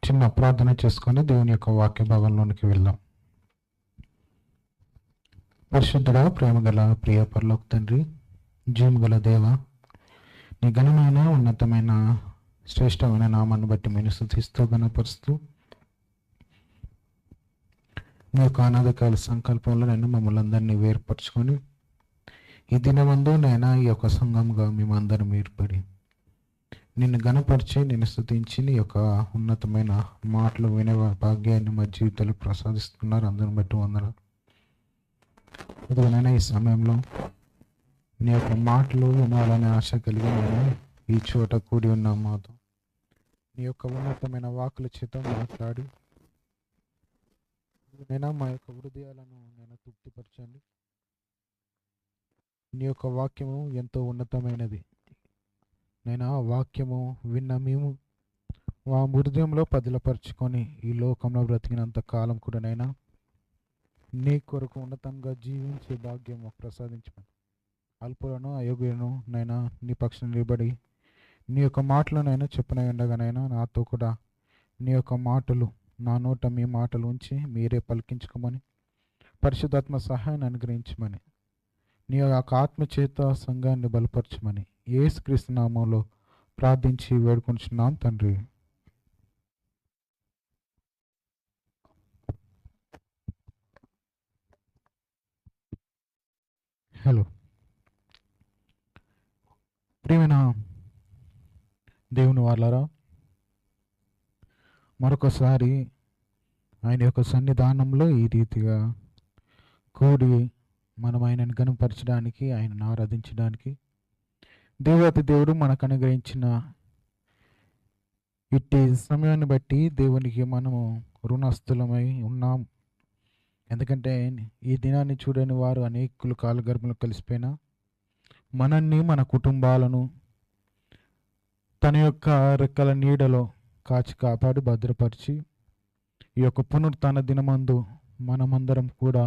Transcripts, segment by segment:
చిన్న ప్రార్థన చేసుకొని దేవుని యొక్క వాక్య భాగంలోనికి వెళ్దాం. పరిశుద్ధుడా, ప్రేమగల ప్రియ పరలోక తండ్రి, జీవగల దేవ, నీ ఘనమైన ఉన్నతమైన శ్రేష్టమైన నామాన్ని బట్టి మేము స్తుతిస్తూ ఘనపరుస్తూ మీ యొక్క అనాథకాల సంకల్పంలో నేను మమ్మల్ని అందరినీ వేర్పరచుకొని ఈ దినమందు నైనా ఈ యొక్క సంఘంగా మేమందరం ఏర్పడి నిన్ను గణపరిచి నిన్ను స్తుతించి నీ యొక్క ఉన్నతమైన మాటలు వినే భాగ్యాన్ని మా జీవితాలు ప్రసాదిస్తున్నారు. అందరిని బట్టి వందనాలు. ఇదిగోనైనా ఈ సమయంలో నీ యొక్క మాటలు వినాలనే ఆశ కలిగి నేను ఈ చోట కూడి ఉన్నాం. మాతో నీ యొక్క ఉన్నతమైన వాకుల చేత మాట్లాడి నేను మా యొక్క హృదయాలను నేను తృప్తిపరచండి. నీ యొక్క వాక్యము ఎంతో ఉన్నతమైనది. నేను ఆ వాక్యము విన్న మేము మా హృదయంలో పదిలపరుచుకొని ఈ లోకంలో బ్రతికినంత కాలం కూడా నైనా నీ కొరకు ఉన్నతంగా జీవించే భాగ్యం ప్రసాదించమని అల్పులను అయోగ్యులను నైనా నీ పక్షం నిలబడి నీ యొక్క మాటలనైనా చెప్పనే ఉండగానైనా నాతో కూడా నీ యొక్క మాటలు నా నోట మీ మాటలు ఉంచి మీరే పలికించుకోమని పరిశుద్ధాత్మ సహాయాన్ని అనుగ్రహించమని నీ యొక్క ఆత్మ చేత సంఘాన్ని బలపరచమని యేసుక్రీస్తు నామంలో ప్రార్థించి వేడుకుంటున్నాం తండ్రి. హలో, ప్రియమైన దేవుని వాళ్ళారా, మరొకసారి ఆయన యొక్క సన్నిధానంలో ఈ రీతిగా కూడి మనం ఆయనను గణపరచడానికి, ఆయనను ఆరాధించడానికి దేవాతి దేవుడు మనకు అనుగ్రహించిన ఇట్టి సమయాన్ని బట్టి దేవునికి మనము రుణస్థులమై ఉన్నాం. ఎందుకంటే ఈ దినాన్ని చూడని వారు అనేకులు కాలగర్భంలో కలిసిపోయినా మనల్ని మన కుటుంబాలను తన యొక్క రెక్కల నీడలో కాచి కాపాడి భద్రపరిచి ఈ యొక్క పునరుత్థాన దినమందు మనమందరం కూడా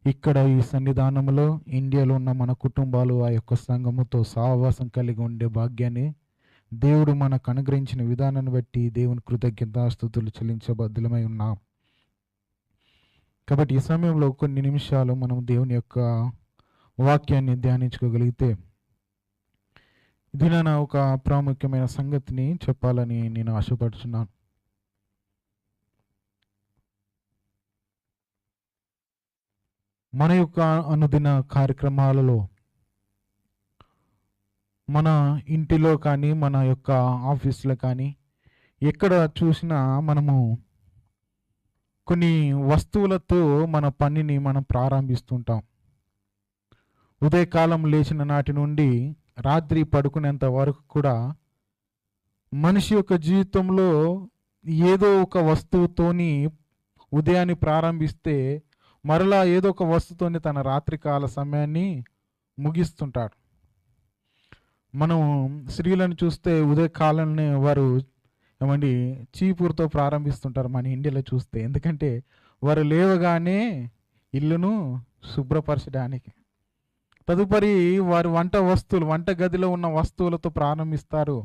ఇక్కడ ఈ సన్నిధానంలో ఇండియాలో ఉన్న మన కుటుంబాలు ఆ యొక్క సంఘముతో సహవాసం కలిగి ఉండే భాగ్యాన్ని దేవుడు మనకు అనుగ్రహించిన విధానాన్ని బట్టి దేవుని కృతజ్ఞతాస్తుతులు చెల్లించబద్ధులమై ఉన్నాం. కాబట్టి ఈ సమయంలో కొన్ని నిమిషాలు మనం దేవుని యొక్క వాక్యాన్ని ధ్యానించుకోగలిగితే దీనిన ఒక ప్రాముఖ్యమైన సంగతిని చెప్పాలని నేను ఆశపడుతున్నాను. మన యొక్క అనుదిన కార్యక్రమాలలో మన ఇంటిలో కానీ మన యొక్క ఆఫీసులో కానీ ఎక్కడ చూసినా మనము కొన్ని వస్తువులతో మన పనిని మనం ప్రారంభిస్తుంటాం. ఉదయకాలం లేచిన నాటి నుండి రాత్రి పడుకునేంత వరకు కూడా మనిషి యొక్క జీవితంలో ఏదో ఒక వస్తువుతోని ఉదయాన్ని ప్రారంభిస్తే మరలా ఏదో ఒక వస్తువుతోని తన రాత్రికాల సమయాన్ని ముగిస్తుంటాడు. మనం స్త్రీలను చూస్తే ఉదయకాలాన్ని వారు ఏమండి చీపురుతో ప్రారంభిస్తుంటారు మన ఇండియాలో చూస్తే. ఎందుకంటే వారు లేవగానే ఇల్లును శుభ్రపరచడానికి, తదుపరి వారు వంట గదిలో ఉన్న వస్తువులతో ప్రారంభిస్తారు.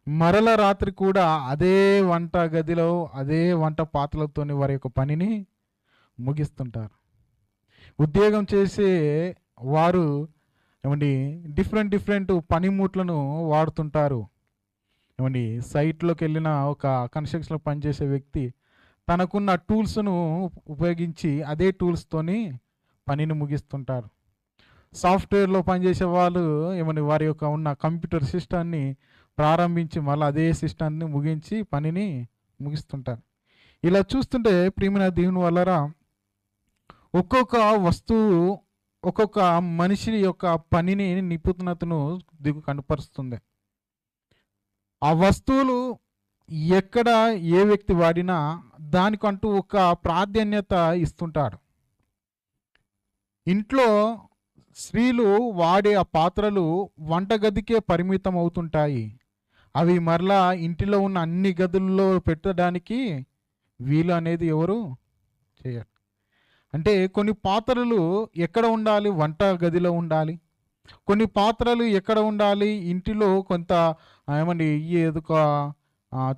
మరల రాత్రి కూడా అదే వంట గదిలో అదే వంట పాత్రలతోని వారి యొక్క పనిని ముగిస్తుంటారు. ఉద్యోగం చేసే వారు ఏమండి డిఫరెంట్ పనిముట్లను వాడుతుంటారు. ఏమండి సైట్లోకి వెళ్ళిన ఒక కన్స్ట్రక్షన్లో పనిచేసే వ్యక్తి తనకున్న టూల్స్ను ఉపయోగించి అదే టూల్స్తోని పనిని ముగిస్తుంటారు. సాఫ్ట్వేర్లో పనిచేసే వాళ్ళు ఏమని వారి యొక్క ఉన్న కంప్యూటర్ సిస్టాన్ని ప్రారంభించి మళ్ళీ అదే సిస్టాన్ని ముగించి పనిని ముగిస్తుంటారు. ఇలా చూస్తుంటే ప్రియమైన దేవుని వల్లరా ఒక్కొక్క వస్తువు ఒక్కొక్క మనిషి యొక్క పనిని నిపుణతను కనపరుస్తుంది. ఆ వస్తువులు ఎక్కడ ఏ వ్యక్తి వాడినా దానికంటూ ఒక ప్రాధాన్యత ఇస్తుంటాడు. ఇంట్లో స్త్రీలు వాడే ఆ పాత్రలు వంటగదికే పరిమితం అవుతుంటాయి. అవి మరలా ఇంటిలో ఉన్న అన్ని గదుల్లో పెట్టడానికి వీలు అనేది ఎవరు చేయరు. అంటే కొన్ని పాత్రలు ఎక్కడ ఉండాలి? వంట గదిలో ఉండాలి. కొన్ని పాత్రలు ఎక్కడ ఉండాలి? ఇంటిలో కొంత ఏమండి ఏదో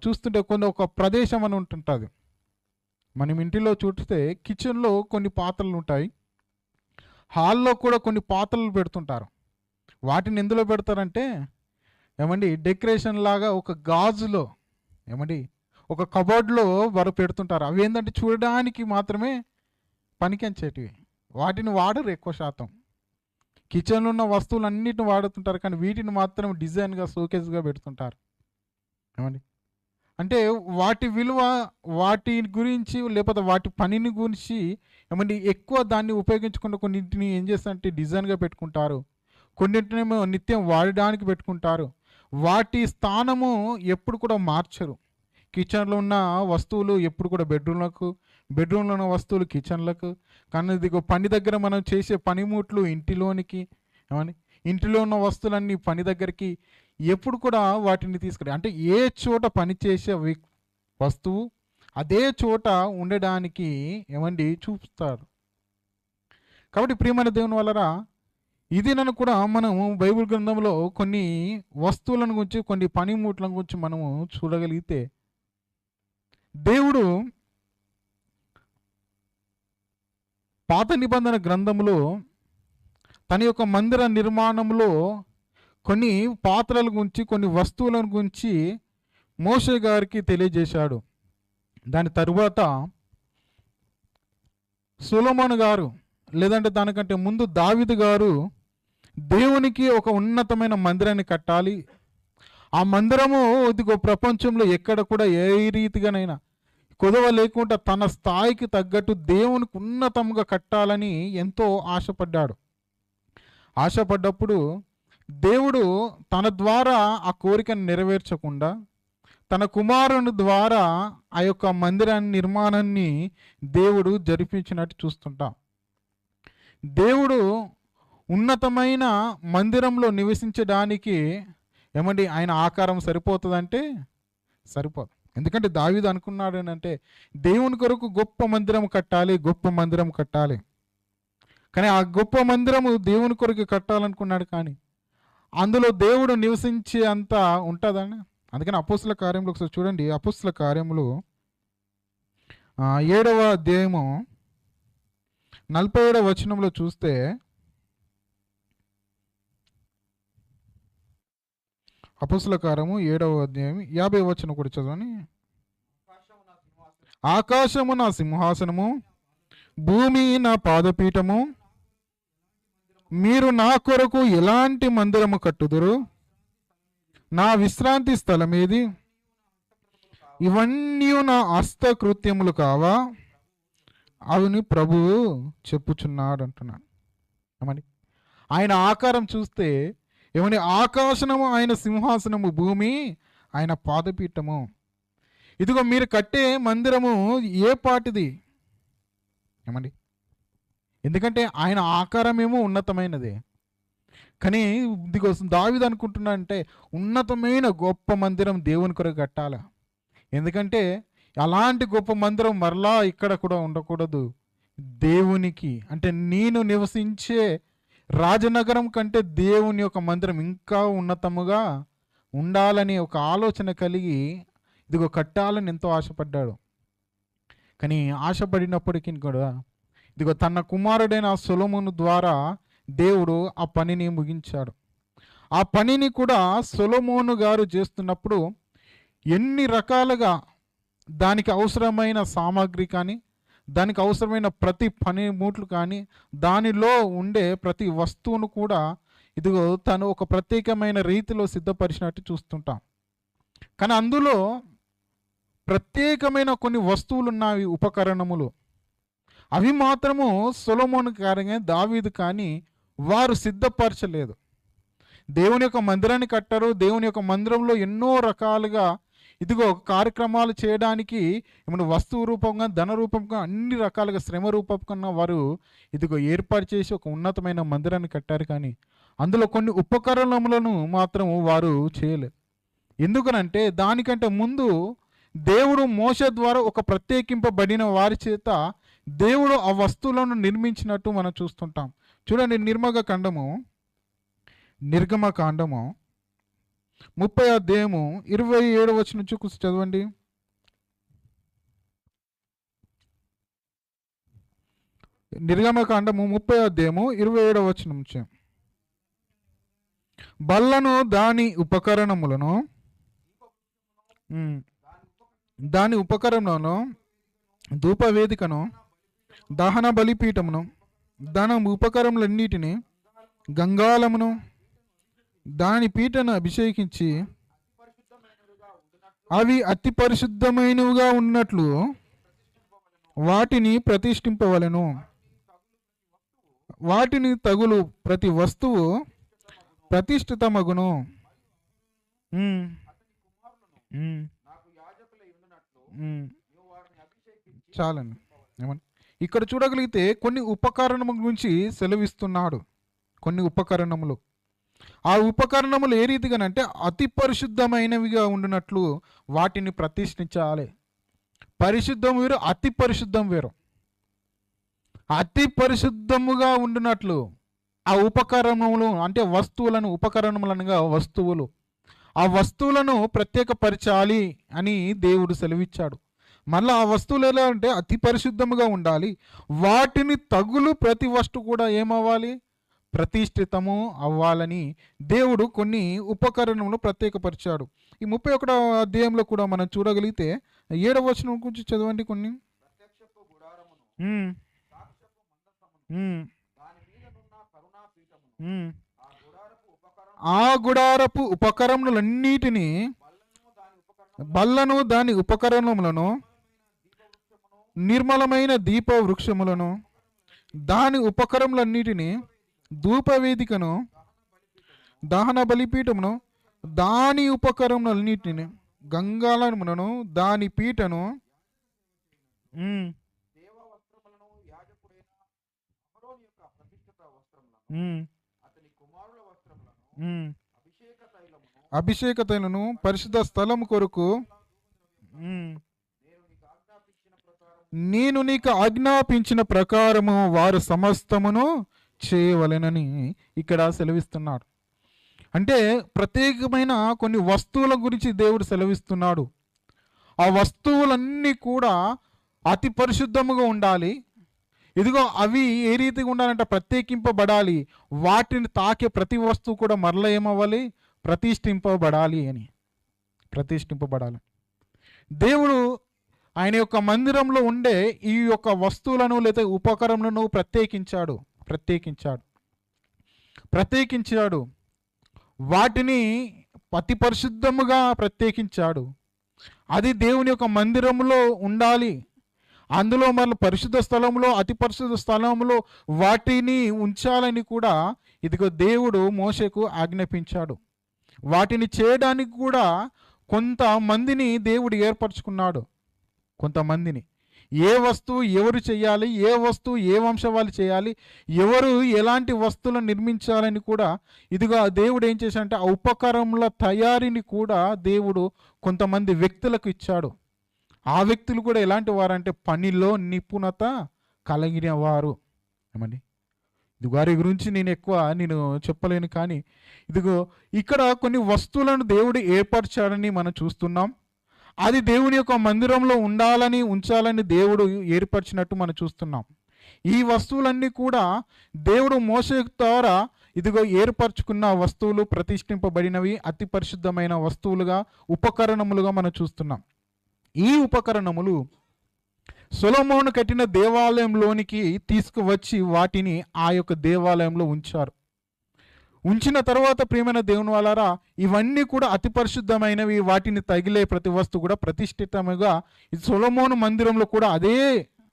చూస్తుంటే ఒక ప్రదేశం అని ఉంటుంటుంది. మనం ఇంటిలో చూస్తే కిచెన్లో కొన్ని పాత్రలు ఉంటాయి, హాల్లో కూడా కొన్ని పాత్రలు పెడుతుంటారు. వాటిని ఎందులో పెడతారంటే ఏమండి డెకరేషన్ లాగా ఒక గాజులో ఏమండి ఒక కబోర్డ్లో వారు పెడుతుంటారు. అవి ఏంటంటే చూడడానికి మాత్రమే పనికించేటివి, వాటిని వాడరు ఎక్కువ శాతం. కిచెన్లో ఉన్న వస్తువులన్నిటిని వాడుతుంటారు, కానీ వీటిని మాత్రం డిజైన్గా షోకేస్గా పెడుతుంటారు. ఏమండి అంటే వాటి విలువ, వాటి గురించి లేకపోతే వాటి పనిని గురించి ఏమండి ఎక్కువ దాన్ని ఉపయోగించకుండా కొన్నింటిని ఏం చేస్తారంటే డిజైన్గా పెట్టుకుంటారు, కొన్నింటినేమో నిత్యం వాడడానికి పెట్టుకుంటారు. వాటి స్థానము ఎప్పుడు కూడా మార్చరు. కిచెన్లో ఉన్న వస్తువులు ఎప్పుడు కూడా బెడ్రూమ్లో ఉన్న వస్తువులు కిచెన్లకు, కానీ ఇదిగో పని దగ్గర మనం చేసే పనిముట్లు ఇంటిలోనికి, ఏమని ఇంటిలో ఉన్న వస్తువులన్నీ పని దగ్గరికి ఎప్పుడు కూడా వాటిని తీసుకురా, అంటే ఏ చోట పని చేసే వస్తువు అదే చోట ఉండడానికి ఏమండి చూపుతారు. కాబట్టి ప్రియమైన దేవుని వలన ఇది నన్ను కూడా మనము బైబిల్ గ్రంథంలో కొన్ని వస్తువులను గురించి, కొన్ని పనిముట్ల గురించి మనము చూడగలిగితే, దేవుడు పాత నిబంధన గ్రంథంలో తన యొక్క మందిర నిర్మాణంలో కొన్ని పాత్రల గురించి, కొన్ని వస్తువుల గురించి మోషే గారికి తెలియజేశాడు. దాని తరువాత సొలొమోను గారు, లేదంటే దానికంటే ముందు దావీదు గారు దేవునికి ఒక ఉన్నతమైన మందిరాన్ని కట్టాలి, ఆ మందిరము ఇదిగో ప్రపంచంలో ఎక్కడ కూడా ఏ రీతిగానైనా కొదవ లేకుండా తన స్థాయికి తగ్గట్టు దేవునికి ఉన్నతంగా కట్టాలని ఎంతో ఆశపడ్డప్పుడు దేవుడు తన ద్వారా ఆ కోరికను నెరవేర్చకుండా తన కుమారుని ద్వారా ఆ యొక్క మందిరాన్ని నిర్మాణాన్ని దేవుడు జరిపించినట్టు చూస్తుంటాం. దేవుడు ఉన్నతమైన మందిరంలో నివసించడానికి ఏమండి ఆయన ఆకారం సరిపోతుందంటే సరిపోదు. ఎందుకంటే దావీదు అనుకున్నాడు అంటే దేవుని కొరకు గొప్ప మందిరం కట్టాలి. కానీ ఆ గొప్ప మందిరము దేవుని కొరకు కట్టాలనుకున్నాడు, కానీ అందులో దేవుడు నివసించే అంత ఉంటుందని. అందుకని అపోస్తుల కార్యములు ఒకసారి చూడండి. అపోస్తుల కార్యములు 7వ అధ్యాయము 47వ వచనంలో చూస్తే, అపోస్తుల కార్యము 7వ అధ్యాయం 50వ వచనం కూడా చదవని. ఆకాశము నా సింహాసనము, భూమి నా పాదపీఠము, మీరు నా కొరకు ఎలాంటి మందిరము కట్టుదురు, నా విశ్రాంతి స్థలం ఏది, ఇవన్నీ నా హస్తకృత్యములు కావా అని ప్రభువు చెప్పుచున్నాడు అంటున్నాడు. ఏమని ఆయన ఆకారం చూస్తే ఏమని ఆకాశము ఆయన సింహాసనము, భూమి ఆయన పాదపీఠము. ఇదిగో మీరు కట్టే మందిరము ఏ పాటిది ఏమండి, ఎందుకంటే ఆయన ఆకారం ఏమో ఉన్నతమైనదే, కానీ ఇదిగోసం దావీదు అనుకుంటున్నా అంటే ఉన్నతమైన గొప్ప మందిరం దేవుని కొరకు కట్టాలి. ఎందుకంటే అలాంటి గొప్ప మందిరం మరలా ఇక్కడ కూడా ఉండకూడదు. దేవునికి అంటే నేను నివసించే రాజనగరం కంటే దేవుని యొక్క మందిరం ఇంకా ఉన్నతముగా ఉండాలని ఒక ఆలోచన కలిగి ఇదిగో కట్టాలని ఎంతో ఆశపడ్డాడు. కానీ ఆశపడినప్పటికీ కూడా ఇదిగో తన కుమారుడైన సొలొమోను ద్వారా దేవుడు ఆ పనిని ముగించాడు. ఆ పనిని కూడా సొలొమోను గారు చేస్తున్నప్పుడు ఎన్ని రకాలుగా దానికి అవసరమైన సామాగ్రి కానీ, దానికి అవసరమైన ప్రతి పనిముట్లు కానీ, దానిలో ఉండే ప్రతి వస్తువును కూడా ఇదిగో తను ఒక ప్రత్యేకమైన రీతిలో సిద్ధపరిచినట్టు చూస్తుంటాం. కానీ అందులో ప్రత్యేకమైన కొన్ని వస్తువులు ఉన్నాయి, ఉపకరణములు. అవి మాత్రము సొలొమోను కానీ దావీదు కానీ వారు సిద్ధపరచలేదు. దేవుని యొక్క మందిరాన్ని కట్టారు. దేవుని యొక్క మందిరంలో ఎన్నో రకాలుగా ఇదిగో కార్యక్రమాలు చేయడానికి ఏమైనా వస్తువు రూపంగా, ధన రూపంగా, అన్ని రకాలుగా శ్రమ రూపంగా వారు ఇదిగో ఏర్పాటు చేసి ఒక ఉన్నతమైన మందిరాన్ని కట్టారు. కానీ అందులో కొన్ని ఉపకరణములను మాత్రం వారు చేయలేదు. ఎందుకనంటే దానికంటే ముందు దేవుడు మోషే ద్వారా ఒక ప్రత్యేకింపబడిన వారి చేత దేవుడు ఆ వస్తువులను నిర్మించినట్టు మనం చూస్తుంటాం. చూడండి, నిర్గమకాండము 30 అధ్యాయము 27 నుంచి చదవండి. నిర్గమకాండము 30 అధ్యాయము 27 నుంచి. బల్లను దాని ఉపకరణములను దాని ఉపకరణములను ధూపవేదికను దహన బలిపీఠమును దాని ఉపకరణములన్నిటిని గంగాళమును దాని పీఠను అభిషేకించి అవి అతి పరిశుద్ధమైనవిగా ఉన్నట్లు వాటిని ప్రతిష్ఠింపవలెను. వాటిని తగులు ప్రతి వస్తువు ప్రతిష్ఠితమగును. చాలండి. ఏమన్నా ఇక్కడ చూడగలిగితే కొన్ని ఉపకరణముల గురించి సెలవిస్తున్నాడు. కొన్ని ఉపకరణములు, ఆ ఉపకరణములు ఏ రీతిగానంటే అతి పరిశుద్ధమైనవిగా ఉండినట్లు వాటిని ప్రతిష్ఠించాలి. పరిశుద్ధం వేరు, అతి పరిశుద్ధం వేరు. అతి పరిశుద్ధముగా ఉండినట్లు ఆ ఉపకరణములు అంటే వస్తువులను, ఉపకరణములనగా వస్తువులు, ఆ వస్తువులను ప్రత్యేకపరచాలి అని దేవుడు సెలవిచ్చాడు. మళ్ళీ ఆ వస్తువులు ఎలా అంటే అతి పరిశుద్ధముగా ఉండాలి. వాటిని తగులు ప్రతి వస్తువు కూడా ఏమవ్వాలి? ప్రతిష్ఠితము అవ్వాలని దేవుడు కొన్ని ఉపకరణములు ప్రత్యేకపరిచాడు. ఈ 31వ అధ్యాయంలో కూడా మనం చూడగలిగితే 7వ వచనం గురించి చదవండి కొన్ని. ఆ గుడారపు ఉపకరణములన్నిటినీ, బల్లను దాని ఉపకరణములను, నిర్మలమైన దీప వృక్షములను, దాని ఉపకరణములన్నిటినీ, ధూపవేదికను, దహన బలిపీఠమును, దాని ఉపకరణములన్నిటిని, గంగాళములను, దాని పీఠను, అభిషేక తైలమును, పరిశుద్ధ స్థలము కొరకు నేను నీకు ఆజ్ఞాపించిన ప్రకారము వారు సమస్తమును చేయవలెనని ఇక్కడ సెలవిస్తున్నాడు. అంటే ప్రత్యేకమైన కొన్ని వస్తువుల గురించి దేవుడు సెలవిస్తున్నాడు. ఆ వస్తువులన్నీ కూడా అతి పరిశుద్ధముగా ఉండాలి. ఇదిగో అవి ఏ రీతిగా ఉండాలంటే ప్రత్యేకింపబడాలి. వాటిని తాకే ప్రతి వస్తువు కూడా మరల ఏమవ్వాలి? ప్రతిష్ఠింపబడాలి అని. ప్రతిష్ఠింపబడాలి. దేవుడు ఆయన యొక్క మందిరంలో ఉండే ఈ యొక్క వస్తువులను లేదా ఉపకరణలను ప్రత్యేకించాడు. వాటిని అతి పరిశుద్ధముగా ప్రత్యేకించాడు. అది దేవుని యొక్క మందిరంలో ఉండాలి. అందులో మళ్ళీ పరిశుద్ధ స్థలంలో, అతి పరిశుద్ధ స్థలంలో వాటిని ఉంచాలని కూడా ఇదిగో దేవుడు మోషేకు ఆజ్ఞాపించాడు. వాటిని చేయడానికి కూడా కొంతమందిని దేవుడు ఏర్పరచుకున్నాడు. కొంతమందిని ఏ వస్తువు ఎవరు చేయాలి, ఏ వస్తువు ఏ వంశం వాళ్ళు చేయాలి, ఎవరు ఎలాంటి వస్తువులను నిర్మించాలని కూడా ఇదిగో దేవుడు ఏం చేశాడంటే ఆ ఉపకరణముల తయారీని కూడా దేవుడు కొంతమంది వ్యక్తులకు ఇచ్చాడు. ఆ వ్యక్తులు కూడా ఎలాంటి వారంటే పనిలో నిపుణత కలిగిన వారు. ఏమండి, ఇది వారి గురించి నేను చెప్పలేను. కానీ ఇదిగో ఇక్కడ కొన్ని వస్తువులను దేవుడు ఏర్పరచాడని మనం చూస్తున్నాం. అది దేవుని యొక్క మందిరంలో ఉంచాలని దేవుడు ఏర్పరిచినట్టు మనం చూస్తున్నాం. ఈ వస్తువులన్నీ కూడా దేవుడు మోషే ద్వారా ఇదిగో ఏర్పరచుకున్న వస్తువులు, ప్రతిష్ఠింపబడినవి, అతి పరిశుద్ధమైన వస్తువులుగా, ఉపకరణములుగా మనం చూస్తున్నాం. ఈ ఉపకరణములు సొలొమోను కట్టిన దేవాలయంలోనికి తీసుకువచ్చి వాటిని ఆ యొక్క దేవాలయంలో ఉంచిన తర్వాత ప్రియమైన దేవుని వాళ్ళారా, ఇవన్నీ కూడా అతి పరిశుద్ధమైనవి. వాటిని తగిలే ప్రతి వస్తువు కూడా ప్రతిష్ఠితముగా ఈ సొలొమోను మందిరంలో కూడా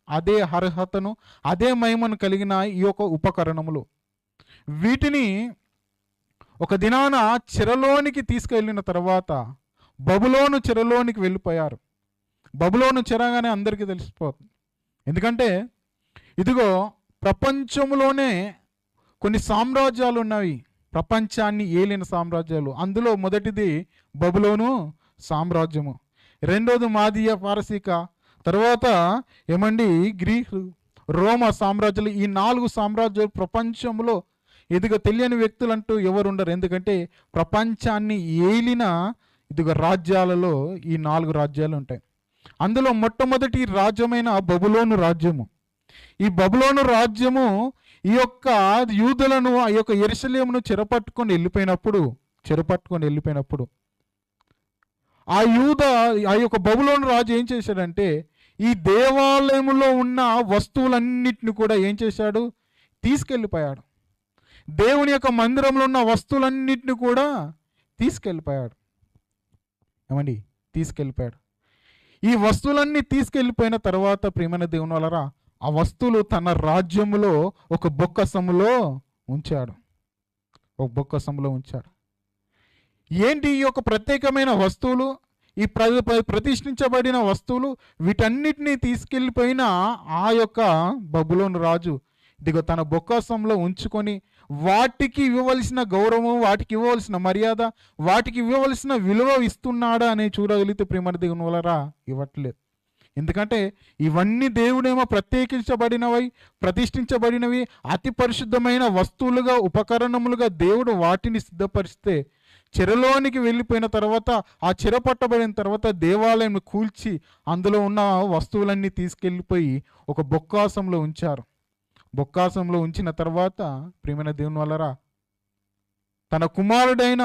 అదే అర్హతను, అదే మహిమను కలిగిన ఈ యొక్క ఉపకరణములు. వీటిని ఒక దినాన చెరలోనికి తీసుకెళ్ళిన తర్వాత బబులోను చెరలోనికి వెళ్ళిపోయారు. బబులోను చెరగానే అందరికీ తెలిసిపోతుంది. ఎందుకంటే ఇదిగో ప్రపంచంలోనే కొన్ని సామ్రాజ్యాలు ఉన్నవి, ప్రపంచాన్ని ఏలిన సామ్రాజ్యాలు. అందులో మొదటిది బబులోను సామ్రాజ్యము, రెండోది మాదీయ పారసీక, తర్వాత గ్రీకు, రోమా సామ్రాజ్యాలు. ఈ 4 సామ్రాజ్యాలు ప్రపంచంలో ఇదిగో తెలియని వ్యక్తులు అంటూ ఎవరు ఉండరు. ఎందుకంటే ప్రపంచాన్ని ఏలిన ఇదిగో రాజ్యాలలో ఈ 4 రాజ్యాలు ఉంటాయి. అందులో మొట్టమొదటి రాజ్యమైన బబులోను రాజ్యము. ఈ బబులోను రాజ్యము ఈ యొక్క యూదులను ఆ యొక్క యెరూషలేమును చెరపట్టుకొని వెళ్ళిపోయినప్పుడు ఆ యొక్క బబులోను రాజు ఏం చేశాడంటే ఈ దేవాలయంలో ఉన్న వస్తువులన్నిటిని కూడా ఏం చేశాడు? తీసుకెళ్ళిపోయాడు. దేవుని యొక్క మందిరంలో ఉన్న వస్తువులన్నిటిని కూడా తీసుకెళ్ళిపోయాడు. ఏమండి? తీసుకెళ్ళిపోయాడు. ఈ వస్తువులన్నీ తీసుకెళ్ళిపోయిన తర్వాత ప్రియమైన దేవుని వలన ఆ వస్తువులు తన రాజ్యములో ఒక బొక్కసములో ఉంచాడు. ఏంటి ఈ యొక్క ప్రత్యేకమైన వస్తువులు? ఈ ప్రతిష్ఠించబడిన వస్తువులు వీటన్నిటినీ తీసుకెళ్ళిపోయిన ఆ యొక్క బబులోను రాజు ఇదిగో తన బొక్కసంలో ఉంచుకొని వాటికి ఇవ్వవలసిన గౌరవం, వాటికి ఇవ్వవలసిన మర్యాద, వాటికి ఇవ్వవలసిన విలువ ఇస్తున్నాడా అని చూడగలిగితే ప్రియమైన దేవుని వలరా ఇవ్వట్లేదు. ఎందుకంటే ఇవన్నీ దేవుడేమో ప్రతిష్ఠించబడినవి, అతి పరిశుద్ధమైన వస్తువులుగా, ఉపకరణములుగా దేవుడు వాటిని సిద్ధపరిస్తే చెరలోనికి వెళ్ళిపోయిన తర్వాత, ఆ చెర పట్టబడిన తర్వాత దేవాలయం కూల్చి అందులో ఉన్న వస్తువులన్నీ తీసుకెళ్ళిపోయి ఒక బొక్కాసంలో ఉంచారు. బొక్కాసంలో ఉంచిన తర్వాత ప్రియమైన దేవుని వలరా తన కుమారుడైన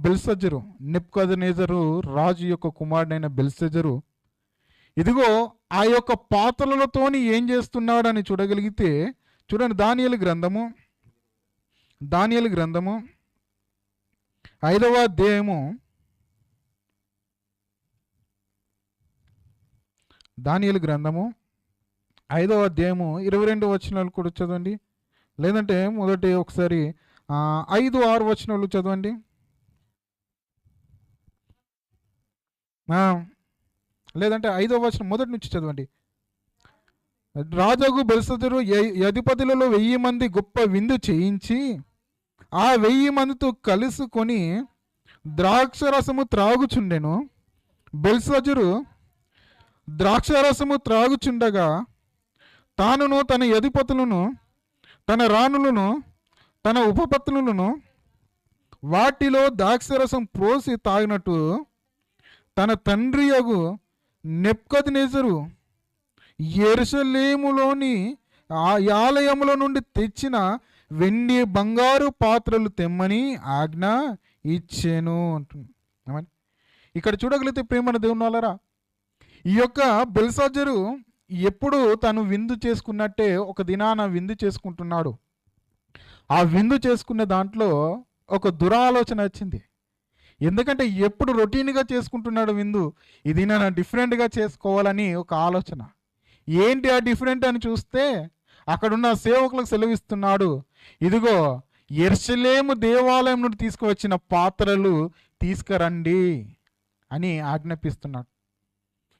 బెల్షజ్జరు, నెబుకద్నెజరు రాజు యొక్క కుమారుడైన బెల్షజ్జరు ఇదిగో ఆ యొక్క పాత్రలతోని ఏం చేస్తున్నాడని చూడగలిగితే చూడండి, దానియేలు గ్రంథము 5వ అధ్యాయము 22 వచనాలు కూడా చదవండి. లేదంటే మొదటి ఒకసారి 5-6 వచనాలు చదవండి. లేదంటే 5వ వచనం మొదటి నుంచి చదవండి. రాజగు బెల్షజ్జరు అధిపతులలో 1000 మంది గొప్ప విందు చేయించి ఆ 1000 మందితో కలుసుకొని ద్రాక్షరసము త్రాగుచుండెను. బెల్షజ్జరు ద్రాక్షరసము త్రాగుచుండగా తానును తన అధిపతులను, తన రాణులను, తన ఉపపత్నులను వాటిలో ద్రాక్షరసం పోసి తాగినట్టు తన తండ్రియగు నెబుకద్నెజరు యెరూషలేములోని ఆ ఆలయముల నుండి తెచ్చిన వెండి బంగారు పాత్రలు తెమ్మని ఆజ్ఞ ఇచ్చెను అంటుంది. ఇక్కడ చూడగలిగితే ప్రియమైన దేవుని వలన ఈ యొక్క బెల్షజ్జరు ఎప్పుడు తను విందు చేసుకున్నట్టే ఒక దినాన విందు చేసుకుంటున్నాడు. ఆ విందు చేసుకునే దాంట్లో ఒక దురాలోచన వచ్చింది. ఎందుకంటే ఎప్పుడు రొటీన్గా చేసుకుంటున్నాడు విందు, ఇది నేను డిఫరెంట్గా చేసుకోవాలని ఒక ఆలోచన. ఏంటి ఆ డిఫరెంట్ అని చూస్తే అక్కడున్న సేవకులకు సెలవిస్తున్నాడు, ఇదిగో యెరూషలేము దేవాలయం నుండి తీసుకువచ్చిన పాత్రలు తీసుకురండి అని ఆజ్ఞాపిస్తున్నాడు.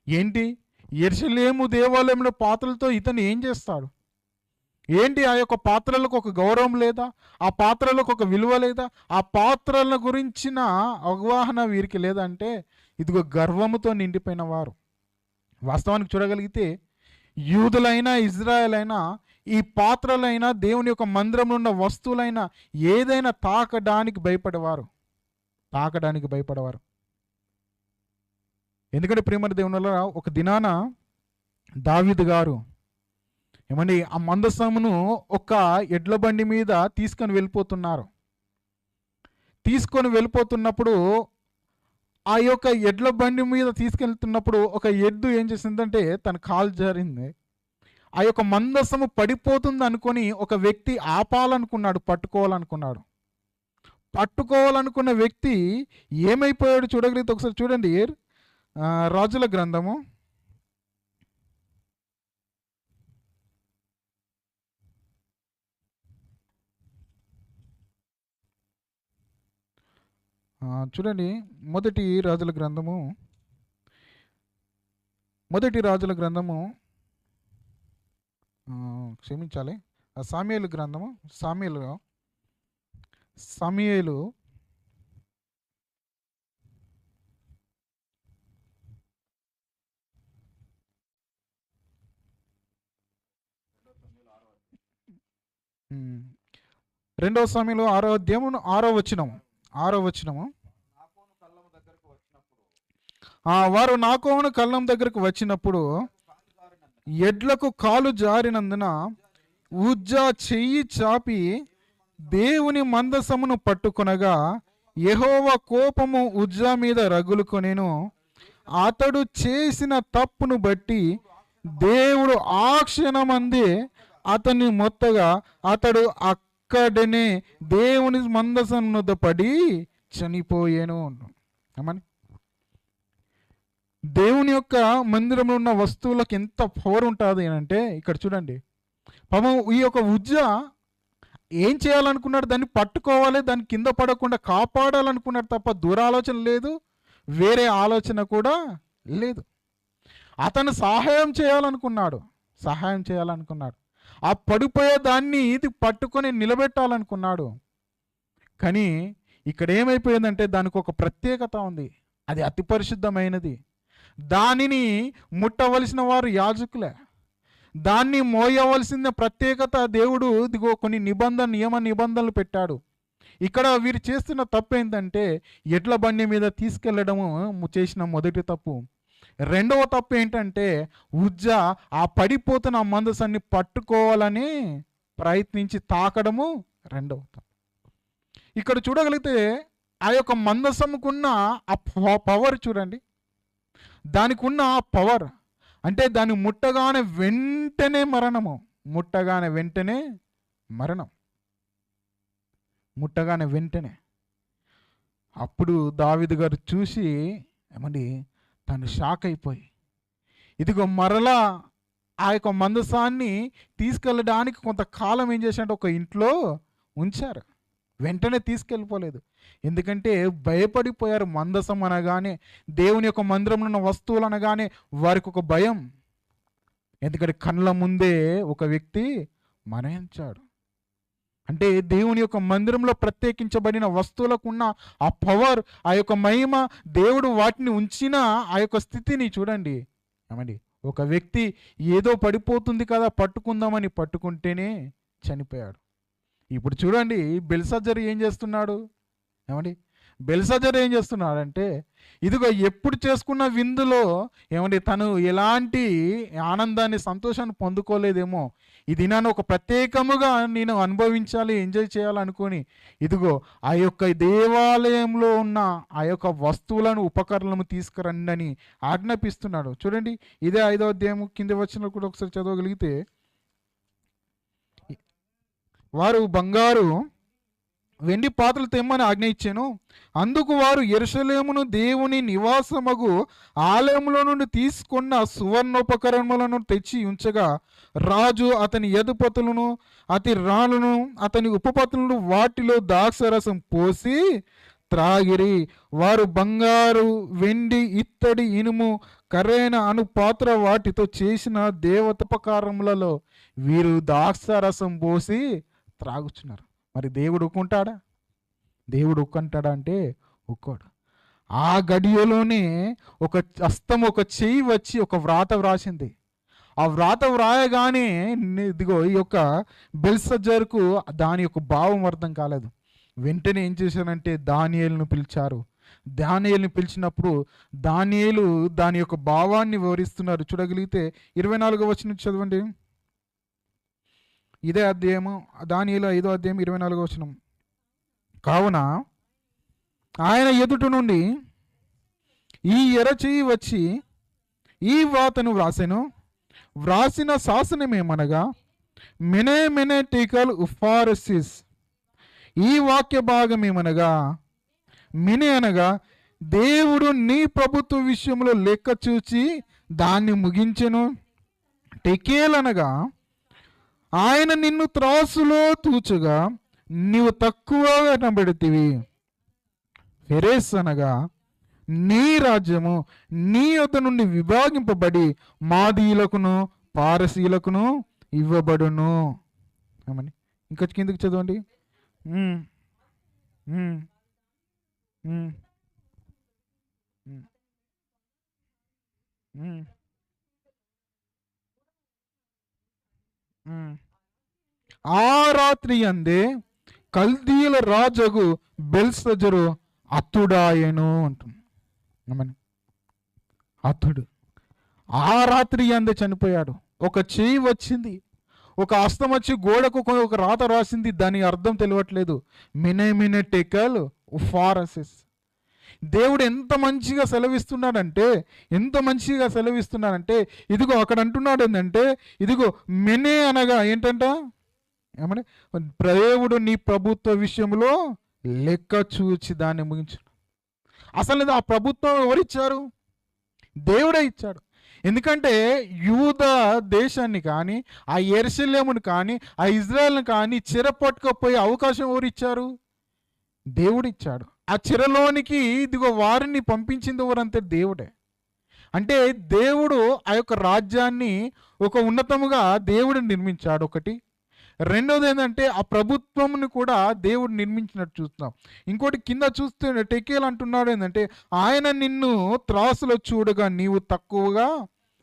ఏంటి యెరూషలేము దేవాలయంలో పాత్రలతో ఇతను ఏం చేస్తాడు? ఏంటి ఆ యొక్క పాత్రలకు ఒక గౌరవం లేదా? ఆ పాత్రలకు ఒక విలువ లేదా? ఆ పాత్రల గురించిన అవగాహన వీరికి లేదంటే ఇదిగో గర్వముతో నిండిపోయిన వారు. వాస్తవానికి చూడగలిగితే యూదులైనా ఇజ్రాయెల్ అయినా ఈ పాత్రలైనా దేవుని యొక్క మందిరంలో ఉన్న వస్తువులైనా ఏదైనా తాకడానికి భయపడేవారు. ఎందుకంటే ప్రియమైన దేవుని వల్ల ఒక దినాన దావీదు గారు ఏమండి ఆ మందసమును ఒక ఎడ్ల బండి మీద తీసుకొని వెళ్ళిపోతున్నప్పుడు ఆ యొక్క ఎడ్ల బండి మీద తీసుకెళ్తున్నప్పుడు ఒక ఎద్దు ఏం చేసిందంటే తన కాలు జారింది. ఆ యొక్క మందసము పడిపోతుంది అనుకొని ఒక వ్యక్తి పట్టుకోవాలనుకున్న వ్యక్తి ఏమైపోయాడు చూడగలిగితే ఒకసారి చూడండి. రాజుల గ్రంథము 1 రాజుల గ్రంథము క్షమించాలి, సామ్యూయేలు గ్రంథము సమూయేలు రెండవ సమయంలో 6వ అధ్యాయము 6వ వచనము. వారు నాకోను కళ్ళం దగ్గరకు వచ్చినప్పుడు ఎడ్లకు కాలు జారినందున ఉజ్జా చెయ్యి చాపి దేవుని మందసమును పట్టుకొనగా యెహోవా కోపము ఉజ్జా మీద రగులుకొనెను. అతడు చేసిన తప్పును బట్టి దేవుడు ఆ క్షణమందే అతన్ని మొత్తగా అతడు అక్కడనే దేవుని మందసం వద్ద పడి చనిపోయాను. ఏమని? దేవుని యొక్క మందిరంలో ఉన్న వస్తువులకు ఎంత పవర్ ఉంటుంది అంటే ఇక్కడ చూడండి. పాపం ఈ యొక్క ఉజ్జ ఏం చేయాలనుకున్నాడు? దాన్ని పట్టుకోవాలి, దాన్ని కింద పడకుండా కాపాడాలనుకున్నాడు తప్ప దూరాలోచన లేదు, వేరే ఆలోచన కూడా లేదు. అతను సహాయం చేయాలనుకున్నాడు. ఆ పడిపోయే దాన్ని ఇది పట్టుకొని నిలబెట్టాలనుకున్నాడు. కానీ ఇక్కడ ఏమైపోయిందంటే దానికి ఒక ప్రత్యేకత ఉంది. అది అతి పరిశుద్ధమైనది. దానిని ముట్టవలసిన వారు యాజకులే. దాన్ని మోయవలసిన ప్రత్యేకత దేవుడు ఇదిగో కొన్ని నియమ నిబంధనలు పెట్టాడు. ఇక్కడ వీరు చేస్తున్న తప్పు ఏంటంటే ఎడ్ల బండి మీద తీసుకెళ్లడము చేసిన మొదటి తప్పు. రెండవ తప్పు ఏంటంటే ఉజ్జ ఆ పడిపోతున్న మందసాన్ని పట్టుకోవాలని ప్రయత్నించి తాకడము రెండవ తప్పు. ఇక్కడ చూడగలిగితే ఆ యొక్క మందసముకున్న ఆ పవర్ చూడండి. దానికి ఉన్న పవర్ అంటే దాన్ని ముట్టగానే వెంటనే మరణం. అప్పుడు దావీదు గారు చూసి ఏమండి తను షాక్ అయిపోయి ఇదిగో మరలా ఆ యొక్క మందసాన్ని తీసుకెళ్ళడానికి కొంతకాలం ఏం చేశారంటే ఒక ఇంట్లో ఉంచారు. వెంటనే తీసుకెళ్ళిపోలేదు. ఎందుకంటే భయపడిపోయారు. మందసం అనగానే, దేవుని యొక్క మందిరంలో ఉన్న వస్తువులు అనగానే వారికి ఒక భయం. ఎందుకంటే కళ్ళ ముందే ఒక వ్యక్తి మరణించాడు. అంటే దేవుని యొక్క మందిరంలో ప్రత్యేకించబడిన వస్తువులకు ఉన్న ఆ పవర్, ఆ యొక్క మహిమ, దేవుడు వాటిని ఉంచిన ఆ యొక్క స్థితిని చూడండి. ఏమండి ఒక వ్యక్తి ఏదో పడిపోతుంది కదా పట్టుకుందామని పట్టుకుంటేనే చనిపోయాడు. ఇప్పుడు చూడండి బెల్షస్సరు ఏం చేస్తున్నాడు? ఏమండి బెల్షస్సరు ఏం చేస్తున్నాడంటే ఇదిగో ఎప్పుడు చేసుకున్న విందులో ఏమండి తను ఎలాంటి ఆనందాన్ని సంతోషాన్ని పొందుకోలేదేమో, ఈ దినాన్ని ఒక ప్రత్యేకముగా నేను అనుభవించాలి, ఎంజాయ్ చేయాలనుకొని ఇదిగో ఆ యొక్క దేవాలయంలో ఉన్న ఆ యొక్క వస్తువులను ఉపకరణలను తీసుకురండి అని ఆజ్ఞాపిస్తున్నాడు. చూడండి ఇదే 5వ అధ్యాయం కింద వచ్చిన కూడా ఒకసారి చదవగలిగితే, వారు బంగారు వెండి పాత్రలు తెమ్మని ఆజ్ఞ ఇచ్చాను. అందుకు వారు యెరూషలేమును దేవుని నివాసమగు ఆలయంలో నుండి తీసుకున్న సువర్ణోపకరణములను తెచ్చి ఉంచగా రాజు అతని యదుపతులను అతి రాణులను అతని ఉపపతులను వాటిలో ద్రాక్షరసం పోసి త్రాగిరి. వారు బంగారు వెండి ఇత్తడి ఇనుము కర్రైన అను పాత్ర వాటితో చేసిన దేవతోపకరణములలో వీరు ద్రాక్షరసం పోసి త్రాగుచున్నారు. మరి దేవుడు ఊరుకుంటాడా? దేవుడు ఊరుకుంటాడా అంటే ఊరుకోడు. ఆ గడియలోనే ఒక హస్తం, ఒక చెయ్యి వచ్చి ఒక వ్రాత వ్రాసింది. ఆ వ్రాత వ్రాయగానే ఇదిగో ఈ యొక్క బెల్షస్సరుకు దాని యొక్క భావం అర్థం కాలేదు. వెంటనే ఏం చేశారంటే దానియేలును పిలిచారు. దానియేలును పిలిచినప్పుడు దానియేలు దాని యొక్క భావాన్ని వివరిస్తున్నారు. చూడగలిగితే 24వ వచనం చదవండి. ఇదే అధ్యాయము దానియేలు 5వ అధ్యాయం 24వ వచనం. కావున ఆయన ఎదుట నుండి ఈ ఎర్రచెయ్యి వచ్చి ఈ వ్రాతను వ్రాసిన శాసనమేమనగా మెనే మెనే టీకల్ ఉఫారసిస్. ఈ వాక్య భాగం ఏమనగా మెనే అనగా దేవుడు నీ ప్రభుత్వ విషయంలో లెక్క చూచి దాన్ని ముగించెను. టెకేల్ అనగా ఆయన నిన్ను త్రాసులో తూచగా నీవు తక్కువగా కనబడితివి. ఫెరేస్ అనగా నీ రాజ్యము నీ యొద్ద నుండి విభాగింపబడి మాదీయులకును పారసీయులకును ఇవ్వబడును. ఏమని ఇంకా కిందకి చదవండి. ఆ రాత్రి అందే కల్దీయుల రాజుకు బెల్షస్సరు అతుడాయెను అంటుంది. అతడు ఆ రాత్రి అందే చనిపోయాడు. ఒక చేయి వచ్చింది, ఒక హస్తం వచ్చి గోడకు ఒక రాత రాసింది. దాని అర్థం తెలియట్లేదు. మినే టెకల్ ఫారసెస్. దేవుడు ఎంత మంచిగా సెలవిస్తున్నాడంటే ఇదిగో అక్కడ అంటున్నాడు ఏంటంటే, ఇదిగో మెనే అనగా ఏంటంట, ఏమని, దేవుడు నీ ప్రభుత్వ విషయంలో లెక్క చూచి దాన్ని ముగించు. అసలు ఆ ప్రభుత్వం ఎవరిచ్చారు? దేవుడే ఇచ్చాడు. ఎందుకంటే యూద దేశాన్ని కానీ, ఆ యెరూషలేమును కానీ, ఆ ఇజ్రాయెల్ని కానీ చెరపట్టుకపోయే అవకాశం ఎవరు ఇచ్చారు? దేవుడు ఇచ్చాడు. ఆ చెరలోనికి ఇదిగో వారిని పంపించింది ఎవరంటే దేవుడే. అంటే దేవుడు ఆ యొక్క రాజ్యాన్ని ఒక ఉన్నతముగా దేవుడు నిర్మించాడు. ఒకటి. రెండోది ఏంటంటే ఆ ప్రభుత్వంని కూడా దేవుడు నిర్మించినట్టు చూస్తున్నాం. ఇంకోటి కింద చూస్తే టెకేల్ అంటున్నాడు ఏంటంటే, ఆయన నిన్ను త్రాసులో చూడగా నీవు తక్కువగా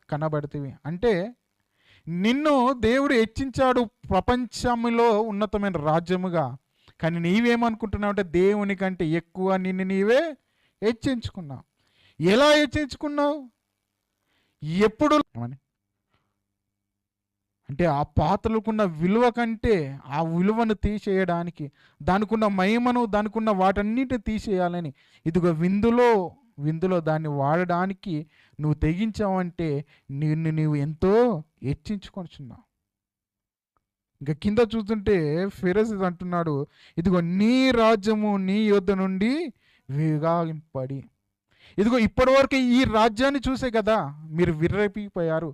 కనబడితివి. అంటే నిన్ను దేవుడు హెచ్చించాడు ప్రపంచంలో ఉన్నతమైన రాజ్యముగా. కానీ నీవేమనుకుంటున్నావు అంటే దేవుని కంటే ఎక్కువ నిన్ను నీవే హెచ్చించుకున్నావు. ఎలా హెచ్చించుకున్నావు? ఎప్పుడు అంటే ఆ పాత్రలకున్న విలువ కంటే ఆ విలువను తీసేయడానికి, దానికున్న మహిమను, దానికున్న వాటన్నిటిని తీసేయాలని ఇదిగో విందులో దాన్ని వాడడానికి నువ్వు తెగించావంటే నిన్ను నీవు ఎంతో హెచ్చించుకొనిచున్నావు. ఇంకా కింద చూస్తుంటే ఫిరస్ అంటున్నాడు, ఇదిగో నీ రాజ్యము నీ యొద్ద నుండి విగాగింపడి. ఇదిగో ఇప్పటివరకు ఈ రాజ్యాన్ని చూసే కదా మీరు విర్రపిపోయారు.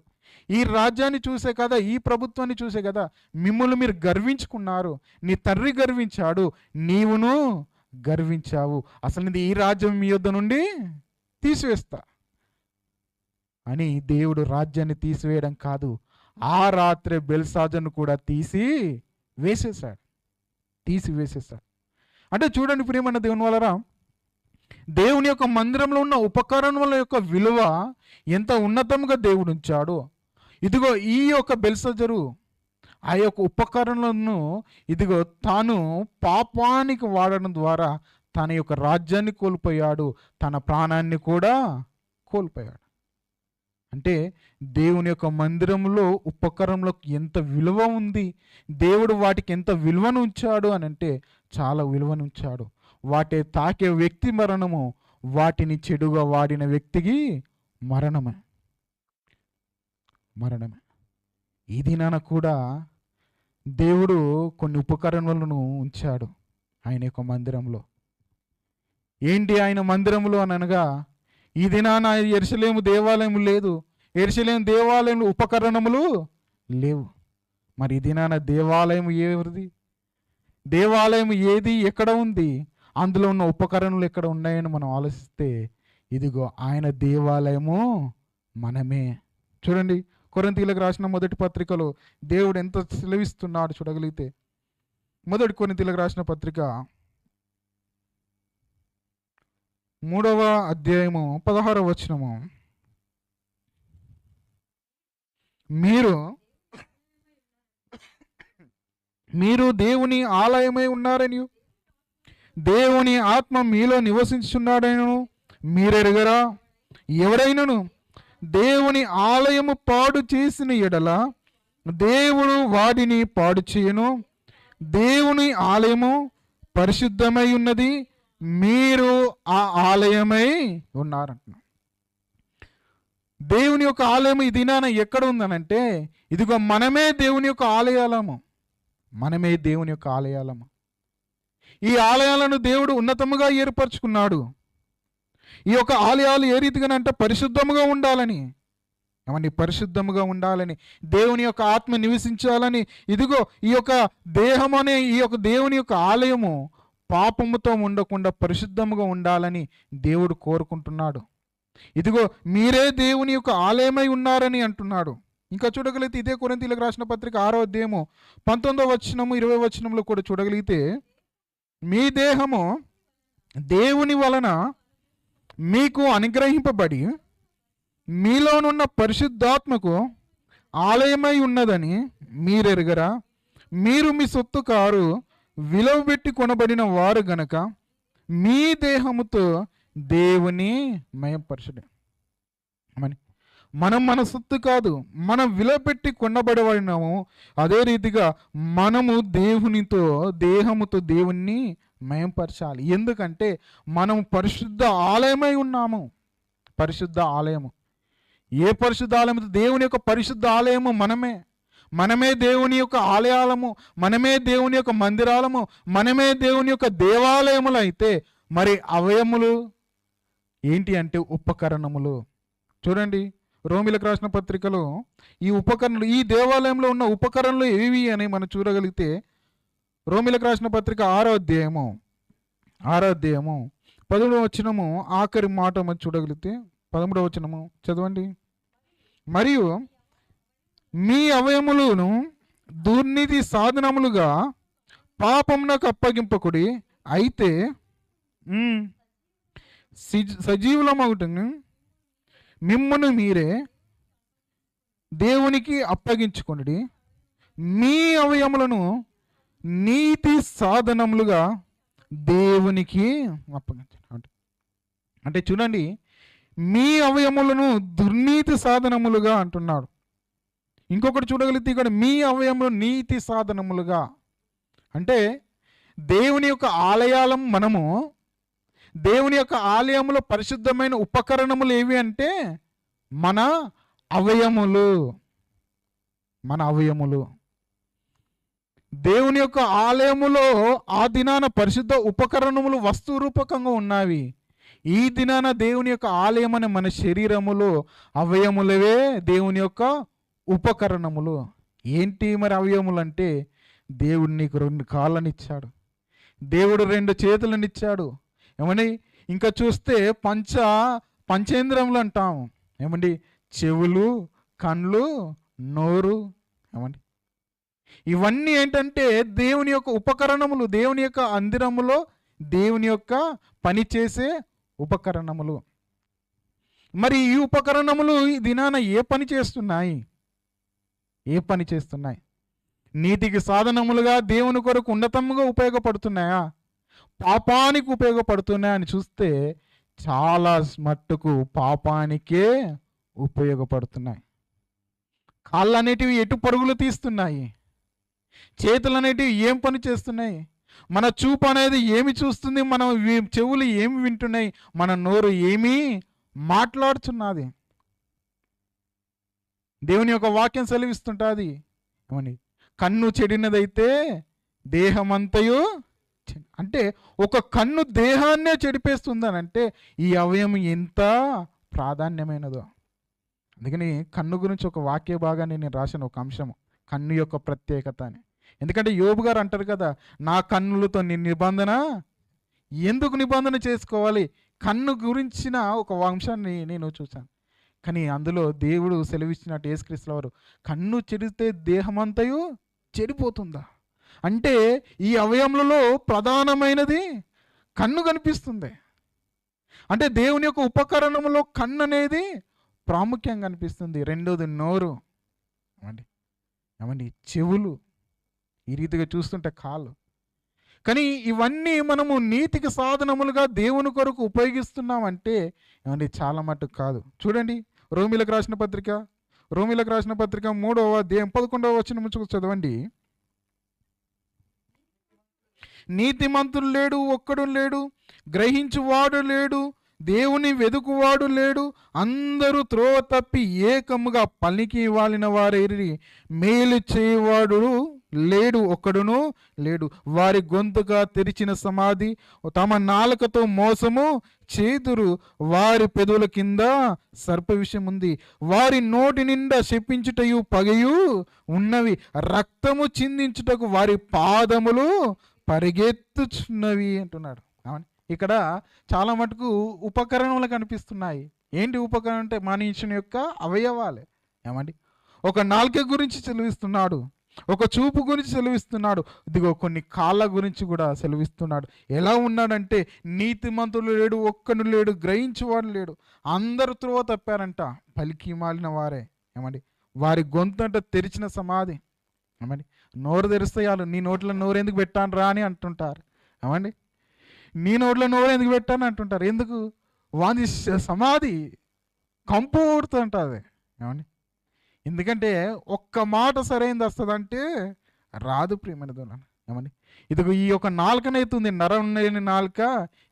ఈ రాజ్యాన్ని చూసే కదా, ఈ ప్రభుత్వాన్ని చూసే కదా మిమ్మల్ని మీరు గర్వించుకున్నారు. నీ తండ్రి గర్వించాడు, నీవును గర్వించావు. అసలు ఈ రాజ్యం మీ యొద్ద నుండి తీసివేస్తా అని దేవుడు రాజ్యాన్ని తీసివేయడం కాదు, ఆ రాత్రే బెల్షస్సరును కూడా తీసివేసేసాడు. అంటే చూడండి ప్రియమైన దేవుని వలరా, దేవుని యొక్క మందిరంలో ఉన్న ఉపకరణముల యొక్క విలువ ఎంత ఉన్నతంగా దేవుడు ఉంచాడో, ఇదిగో ఈ యొక్క బెల్షస్సరు ఆ యొక్క ఉపకరణలను ఇదిగో తాను పాపానికి వాడడం ద్వారా తన యొక్క రాజ్యాన్ని కోల్పోయాడు, తన ప్రాణాన్ని కూడా కోల్పోయాడు. అంటే దేవుని యొక్క మందిరంలో ఉపకరణలకు ఎంత విలువ ఉంది, దేవుడు వాటికి ఎంత విలువను ఉంచాడు అని అంటే చాలా విలువను ఉంచాడు. వాటి తాకే వ్యక్తి మరణము, వాటిని చెడుగా వాడిన వ్యక్తికి మరణమే. ఈ దినాన కూడా దేవుడు కొన్ని ఉపకరణలను ఉంచాడు ఆయన యొక్క మందిరంలో. ఏంటి ఆయన మందిరంలో అని అనగా, ఈ దినాన యెరూషలేము దేవాలయం లేదు, యెరూషలేము దేవాలయంలో ఉపకరణములు లేవు. మరి ఈ దినాన దేవాలయం ఎవరిది? దేవాలయం ఏది, ఎక్కడ ఉంది? అందులో ఉన్న ఉపకరణలు ఎక్కడ ఉన్నాయని మనం ఆలోచిస్తే ఇదిగో ఆయన దేవాలయము మనమే. చూడండి కొరింథీయులకు రాసిన మొదటి పత్రికలో దేవుడు ఎంత సెలవిస్తున్నాడు చూడగలిగితే, మొదటి కొరింథీయులకు రాసిన పత్రిక 3వ అధ్యాయము 16వ వచనము, మీరు దేవుని ఆలయమై ఉన్నారని, దేవుని ఆత్మ మీలో నివసించున్నాడని మీరెరుగరా? ఎవడైనను దేవుని ఆలయము పాడు చేసిన ఎడల దేవుడు వాడిని పాడు చేయను. దేవుని ఆలయము పరిశుద్ధమై ఉన్నది, మీరు ఆ ఆలయమై ఉన్నారంటున్నాడు. దేవుని యొక్క ఆలయం ఈ దినాన ఎక్కడ ఉందనంటే, ఇదిగో మనమే దేవుని యొక్క ఆలయాలము. ఈ ఆలయాలను దేవుడు ఉన్నతముగా ఏర్పరచుకున్నాడు. ఈ యొక్క ఆలయాలు ఏ రీతిగానంటే పరిశుద్ధముగా ఉండాలని, పరిశుద్ధముగా ఉండాలని, దేవుని యొక్క ఆత్మ నివసించాలని. ఇదిగో ఈ యొక్క దేహం అనే ఈ యొక్క దేవుని యొక్క ఆలయము పాపముతో ఉండకుండా పరిశుద్ధముగా ఉండాలని దేవుడు కోరుకుంటున్నాడు. ఇదిగో మీరే దేవుని యొక్క ఆలయమై ఉన్నారని అంటున్నాడు. ఇంకా చూడగలిగితే ఇదే కొరింథీయులకు రాసిన పత్రిక 6వ అధ్యాయము 19వ వచనము 20వ వచనంలో కూడా చూడగలిగితే, మీ దేహము దేవుని వలన మీకు అనుగ్రహింపబడి మీలోనున్న పరిశుద్ధాత్మకు ఆలయమై ఉన్నదని మీరెరుగరా? మీరు మీ సొత్తు కారు, విలువబెట్టి కొనబడిన వారు గనక మీ దేహముతో దేవుని మయపరచుడి. మనం మన సొత్తు కాదు, మనం విలువపెట్టి కొనబడబడినాము. అదే రీతిగా మనము దేహముతో దేవుణ్ణి మయంపరచాలి. ఎందుకంటే మనం పరిశుద్ధ ఆలయమై ఉన్నాము. పరిశుద్ధ ఆలయము. ఏ పరిశుద్ధ ఆలయము? దేవుని యొక్క పరిశుద్ధ ఆలయము మనమే దేవుని యొక్క ఆలయాలము, మనమే దేవుని యొక్క మందిరాలము, మనమే దేవుని యొక్క దేవాలయములు. అయితే మరి అవయములు ఏంటి అంటే ఉపకరణములు. చూడండి, రోమిలకు రాసిన పత్రికలో ఈ ఉపకరణలు, ఈ దేవాలయంలో ఉన్న ఉపకరణలు ఏవి అని మనం చూడగలిగితే, రోమిలకు రాసిన పత్రిక 6వ అధ్యాయము 11వ వచనము ఆఖరి మాట మనం చూడగలిగితే 13వ వచనము చదవండి. మరియు మీ అవయములను దుర్నీతి సాధనములుగా పాపమునకు అప్పగింపకుడి, అయితే సజీవులమగుటను మిమ్మును మీరే దేవునికి అప్పగించుకొనుడి. మీ అవయములను నీతి సాధనములుగా దేవునికి అప్పగించండి. అంటే చూడండి, మీ అవయములను దుర్నీతి సాధనములుగా అంటున్నాడు. ఇంకొకటి చూడగలిగితే ఇక్కడ మీ అవయములు నీతి సాధనములుగా అంటే దేవుని యొక్క ఆలయాలం మనము. దేవుని యొక్క ఆలయములో పరిశుద్ధమైన ఉపకరణములు ఏవి అంటే మన అవయములు. దేవుని యొక్క ఆలయములో ఆ దినాన పరిశుద్ధ ఉపకరణములు వస్తు రూపకంగా ఉన్నవి. ఈ దినాన దేవుని యొక్క ఆలయం అనే మన శరీరములో అవయములవే దేవుని యొక్క ఉపకరణములు. ఏంటి మరి అవయములు అంటే, దేవుడు నీకు 2 కాళ్ళనిచ్చాడు, దేవుడు 2 చేతులనిచ్చాడు. ఏమండి, ఇంకా చూస్తే పంచేంద్రములు అంటాము. ఏమండి, చెవులు, కళ్ళు, నోరు. ఏమండి, ఇవన్నీ ఏంటంటే దేవుని యొక్క ఉపకరణములు, దేవుని యొక్క అందిరములో దేవుని యొక్క పని చేసే ఉపకరణములు. మరి ఈ ఉపకరణములు ఈ దినాన ఏ పని చేస్తున్నాయి? నీతికి సాధనములుగా దేవుని కొరకు ఉన్నతంగా ఉపయోగపడుతున్నాయా? పాపానికి ఉపయోగపడుతున్నాయా అని చూస్తే చాలా మట్టుకు పాపానికే ఉపయోగపడుతున్నాయి. కాళ్ళు అనేటివి ఎటు పరుగులు తీస్తున్నాయి? చేతులు అనేటివి ఏం పని చేస్తున్నాయి? మన చూపు అనేది ఏమి చూస్తుంది? మన చెవులు ఏమి వింటున్నాయి? మన నోరు ఏమి మాట్లాడుతున్నది? దేవుని యొక్క వాక్యం సెలవిస్తుంటుంది. ఏమని? కన్ను చెడినదైతే దేహమంతయు, అంటే ఒక కన్ను దేహాన్నే చెడిపేస్తుందనంటే ఈ అవయవం ఎంత ప్రాధాన్యమైనదో. అందుకని కన్ను గురించి ఒక వాక్య భాగాన్ని నేను రాశాను, ఒక అంశము, కన్ను యొక్క ప్రత్యేకత అని. ఎందుకంటే యోబు గారు అంటారు కదా, నా కన్నులతో ఎందుకు నిబంధన చేసుకోవాలి? కన్ను గురించిన ఒక అంశాన్ని నేను చూశాను. కానీ అందులో దేవుడు సెలవిచ్చినట్టు యేసుక్రీస్తు వారు, కన్ను చెడితే దేహమంతయు చెడిపోతుందా? అంటే ఈ అవయములలో ప్రధానమైనది కన్ను కనిపిస్తుంది. అంటే దేవుని యొక్క ఉపకరణంలో కన్ను అనేది ప్రాముఖ్యంగా కనిపిస్తుంది. రెండోది నోరు, ఏమండి చెవులు, ఈ రీతిగా చూస్తుంటే కాళ్ళు. కానీ ఇవన్నీ మనము నీతికి సాధనములుగా దేవుని కొరకు ఉపయోగిస్తున్నామంటే ఏమండి చాలా మట్టుకు కాదు. చూడండి, రోమిలకు రాసిన పత్రిక 3వ అధ్యాయం 11వ వచనం చదవండి. నీతిమంతుడు లేడు, ఒక్కడు లేడు, గ్రహించువాడు లేడు, దేవుని వెదుకువాడు లేడు, అందరూ త్రోవ తప్పి ఏకముగా పనికి వాలిన వారేరి, మేలు చేయవాడు లేడు, ఒక్కడును లేడు. వారి గొంతుగా తెరిచిన సమాధి, తమ నాలుకతో మోసము చేదురు, వారి పెదవుల కింద సర్ప విషం ఉంది, వారి నోటి నిండా శపించుటయు పగయు ఉన్నవి, రక్తము చిందించుటకు వారి పాదములు పరిగెత్తుచున్నవి అంటున్నాడు. ఇక్కడ చాలా మటుకు ఉపకరణములు కనిపిస్తున్నాయి. ఏంటి ఉపకరణం అంటే మనుషుని యొక్క అవయవాలే. ఏమండి, ఒక నాలుక గురించి సెలవిస్తున్నాడు, ఒక చూపు గురించి సెలవిస్తున్నాడు, ఇదిగో కొన్ని కాళ్ళ గురించి కూడా సెలవిస్తున్నాడు. ఎలా ఉన్నాడంటే నీతిమంతులు లేడు, ఒక్కడు లేడు, గ్రహించేవాడు లేడు, అందరూ త్రోవ తప్పారంట, పలికి మాలిన వారే. ఏమండి, వారి గొంతంట తెరిచిన సమాధి. ఏమండి? నోరు తెరిస్తే చాలు, నీ నోట్లో నోరు ఎందుకు పెట్టాను రా అని అంటుంటారు. ఏమండి? నీ నోట్లో నోరు ఎందుకు పెట్టాను అంటుంటారు. ఎందుకు? వాని సమాధి కంపు ఊడుతుంటుంది. ఏమండి? ఎందుకంటే ఒక్క మాట సరైనది వస్తుందంటే రాదు ప్రియమైన దొంగ. ఏమండి? ఇదిగో ఈ యొక్క నాలుకనైతుంది, నరం లేని నాలుక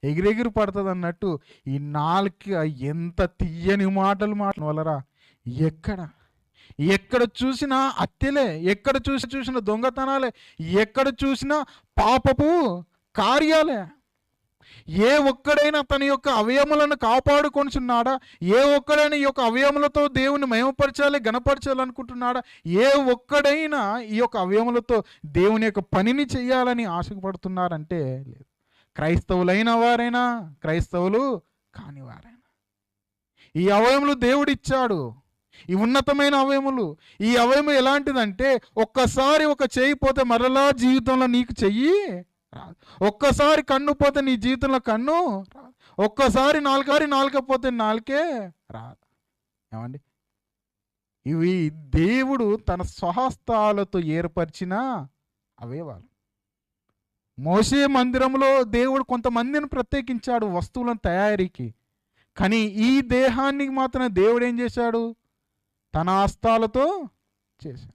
ఎగిరెగిరి పడుతుంది అన్నట్టు ఈ నాలుక ఎంత తీయని మాటలు వలరా. ఎక్కడ చూసినా హత్యలే, ఎక్కడ చూసినా దొంగతనాలే, ఎక్కడ చూసినా పాపపు కార్యాలే. ఏ ఒక్కడైనా తన యొక్క అవయములను కాపాడుకొనిచున్నాడా? ఏ ఒక్కడైనా ఈ యొక్క అవయములతో దేవుని మహిమపరచాలి, గణపరచాలి అనుకుంటున్నాడా? ఏ ఒక్కడైనా ఈ యొక్క అవయములతో దేవుని యొక్క పనిని చేయాలని ఆశపడుతున్నారంటే లేదు. క్రైస్తవులైన వారైనా, క్రైస్తవులు కాని వారైనా ఈ అవయములు దేవుడిచ్చాడు. ఈ ఉన్నతమైన అవయములు. ఈ అవయము ఎలాంటిదంటే ఒక్కసారి ఒక చెయ్యి పోతే మరలా జీవితంలో నీకు చెయ్యి రాదు. ఒక్కసారి కన్ను పోతే నీ జీవితంలో కన్ను రాదు. ఒక్కసారి నాలుక పోతే నాలుకే రాదు. ఏమండి? ఇవి దేవుడు తన స్వహస్తాలతో ఏర్పరిచిన అవయవాలు. మోషే మందిరంలో దేవుడు కొంతమందిని ప్రత్యేకించాడు వస్తువులను తయారీకి. కానీ ఈ దేహానికి మాత్రం దేవుడు ఏం చేశాడు? తన హస్తాలతో చేశాడు.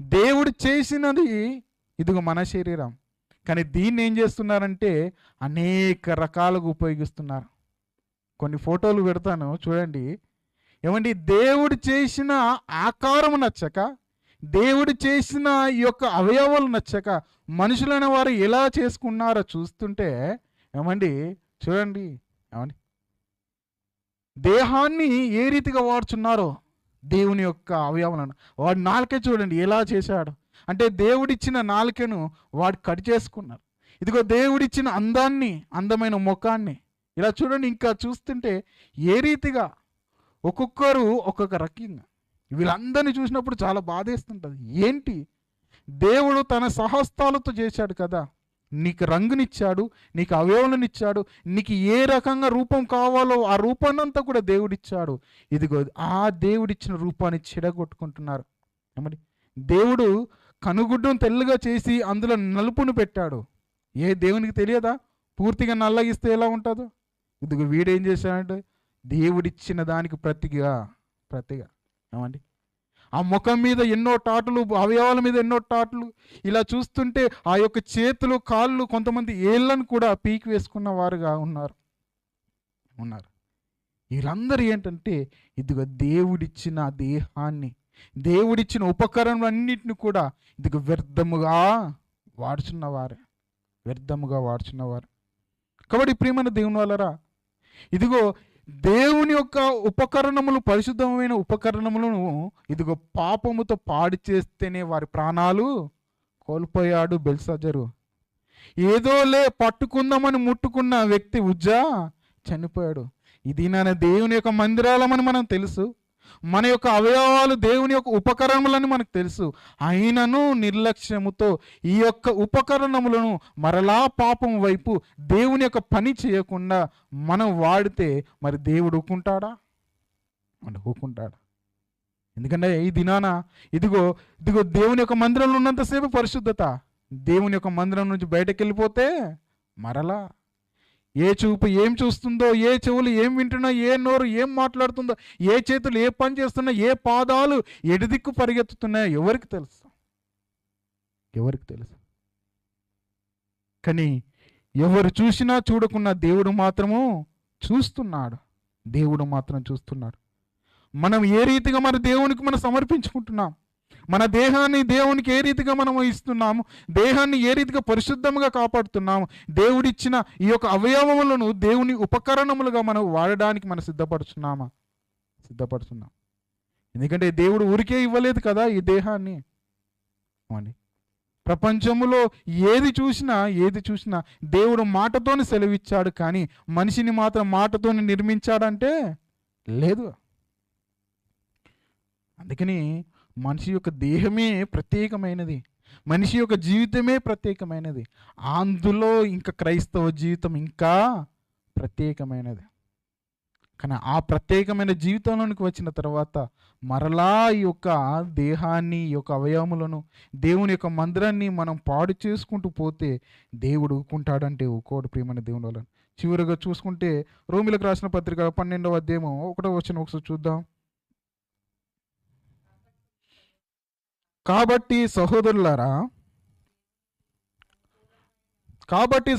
దేవుడు చేసినది ఇదిగో మన శరీరం. కానీ దీన్ని ఏం చేస్తున్నారంటే అనేక రకాలుగా ఉపయోగిస్తున్నారు. కొన్ని ఫోటోలు పెడతాను చూడండి. ఏమండి? దేవుడు చేసిన ఆకారం నచ్చక, దేవుడు చేసిన ఈ యొక్క అవయవాలు నచ్చక మనుషులైన వారు ఎలా చేసుకున్నారో చూస్తుంటే ఏమండి చూడండి. ఏమండి? దేహాన్ని ఏ రీతిగా వాడుచున్నారో దేవుని యొక్క అవయవాలను. వాడు నాలుకే చూడండి ఎలా చేశాడు అంటే దేవుడిచ్చిన నాలుకను వాడు కట్ చేసుకున్నారు. ఇదిగో దేవుడిచ్చిన అందాన్ని, అందమైన ముఖాన్ని ఇలా చూడండి. ఇంకా చూస్తుంటే ఏ రీతిగా ఒక్కొక్కరు ఒక్కొక్క రకంగా వీళ్ళందరినీ చూసినప్పుడు చాలా బాధేస్తుంటుంది. ఏంటి? దేవుడు తన సహస్తాలతో చేశాడు కదా, నీకు రంగునిచ్చాడు, నీకు అవయవాలనిచ్చాడు, నీకు ఏ రకంగా రూపం కావాలో ఆ రూపాన్నంతా కూడా దేవుడిచ్చాడు. ఇదిగో ఆ దేవుడిచ్చిన రూపాన్ని చెడగొట్టుకుంటున్నారు. ఏమండి? దేవుడు కనుగుడ్డును తెల్లగా చేసి అందులో నలుపును పెట్టాడు. ఏ దేవునికి తెలియదా పూర్తిగా నల్లగిస్తే ఎలా ఉంటుందో? ఇదిగో వీడేం చేశాడంటే దేవుడిచ్చిన దానికి ప్రతిగా ఏమండి? ఆ ముఖం మీద ఎన్నో టాటులు, అవయవాల మీద ఎన్నో టాటులు. ఇలా చూస్తుంటే ఆ యొక్క చేతులు, కాళ్ళు, కొంతమంది ఏళ్ళను కూడా పీకి వేసుకున్న వారుగా ఉన్నారు. వీళ్ళందరూ ఏంటంటే ఇదిగో దేవుడిచ్చిన దేహాన్ని, దేవుడిచ్చిన ఉపకరణలన్నిటిని కూడా ఇదిగో వ్యర్థముగా వాడుచున్నవారు. కాబట్టి ప్రియమైన దేవుని వలరా ఇదిగో దేవుని యొక్క ఉపకరణములు, పరిశుద్ధమైన ఉపకరణములను ఇదిగో పాపముతో పాడు చేస్తేనే వారి ప్రాణాలు కోల్పోయాడు బెల్షాజరు. ఏదోలే పట్టుకుందామని ముట్టుకున్న వ్యక్తి ఉజ్జా చనిపోయాడు. ఇది నా దేవుని యొక్క మందిరాలమని మనం తెలుసు, మన యొక్క అవయవాలు దేవుని యొక్క ఉపకరణములని మనకు తెలుసు. అయినను నిర్లక్ష్యముతో ఈ యొక్క ఉపకరణములను మరలా పాపం వైపు దేవుని యొక్క పని చేయకుండా మనం వాడితే మరి దేవుడు ఊకుంటాడా? ఊకుంటాడా? ఎందుకంటే ఈ దినాన ఇదిగో దేవుని యొక్క మందిరంలో ఉన్నంతసేపు పరిశుద్ధత, దేవుని యొక్క మందిరం నుంచి బయటకు వెళ్ళిపోతే మరలా ఏ చూపు ఏం చూస్తుందో, ఏ చెవులు ఏం వింటున్నా, ఏ నోరు ఏం మాట్లాడుతుందో, ఏ చేతులు ఏ పని చేస్తున్నా, ఏ పాదాలు ఎడిదిక్కు పరిగెత్తుతున్నాయో ఎవరికి తెలుసు? కానీ ఎవరు చూసినా చూడకున్నా దేవుడు మాత్రం చూస్తున్నాడు. మనం ఏ రీతిగా మన దేవునికి మనం సమర్పించుకుంటున్నాం, మన దేహాన్ని దేవునికి ఏ రీతిగా మనం ఇస్తున్నాము, దేహాన్ని ఏ రీతిగా పరిశుద్ధంగా కాపాడుతున్నాము, దేవుడిచ్చిన ఈ యొక్క అవయవములను దేవుని ఉపకరణములుగా మనం వాడడానికి మనం సిద్ధపడుతున్నాం. ఎందుకంటే దేవుడు ఊరికే ఇవ్వలేదు కదా ఈ దేహాన్ని. ప్రపంచంలో ఏది చూసినా దేవుడు మాటతోని సెలవిచ్చాడు, కానీ మనిషిని మాత్రం మాటతోని నిర్మించాడంటే లేదు. అందుకని మనిషి యొక్క దేహమే ప్రత్యేకమైనది, మనిషి యొక్క జీవితమే ప్రత్యేకమైనది. అందులో ఇంకా క్రైస్తవ జీవితం ఇంకా ప్రత్యేకమైనది. కానీ ఆ ప్రత్యేకమైన జీవితంలోనికి వచ్చిన తర్వాత మరలా ఈ యొక్క దేహాన్ని, ఈ యొక్క అవయవములను, దేవుని యొక్క మందిరాన్ని మనం పాడు చేసుకుంటూ పోతే దేవుడు ఊరుకుంటాడంటే ఊరుకోడు. ప్రియమైన దేవుని వలన చివరిగా చూసుకుంటే రోమిలకు రాసిన పత్రిక 12వ అధ్యాయం 1వ వచనం ఒకసారి చూద్దాం. కాబట్టి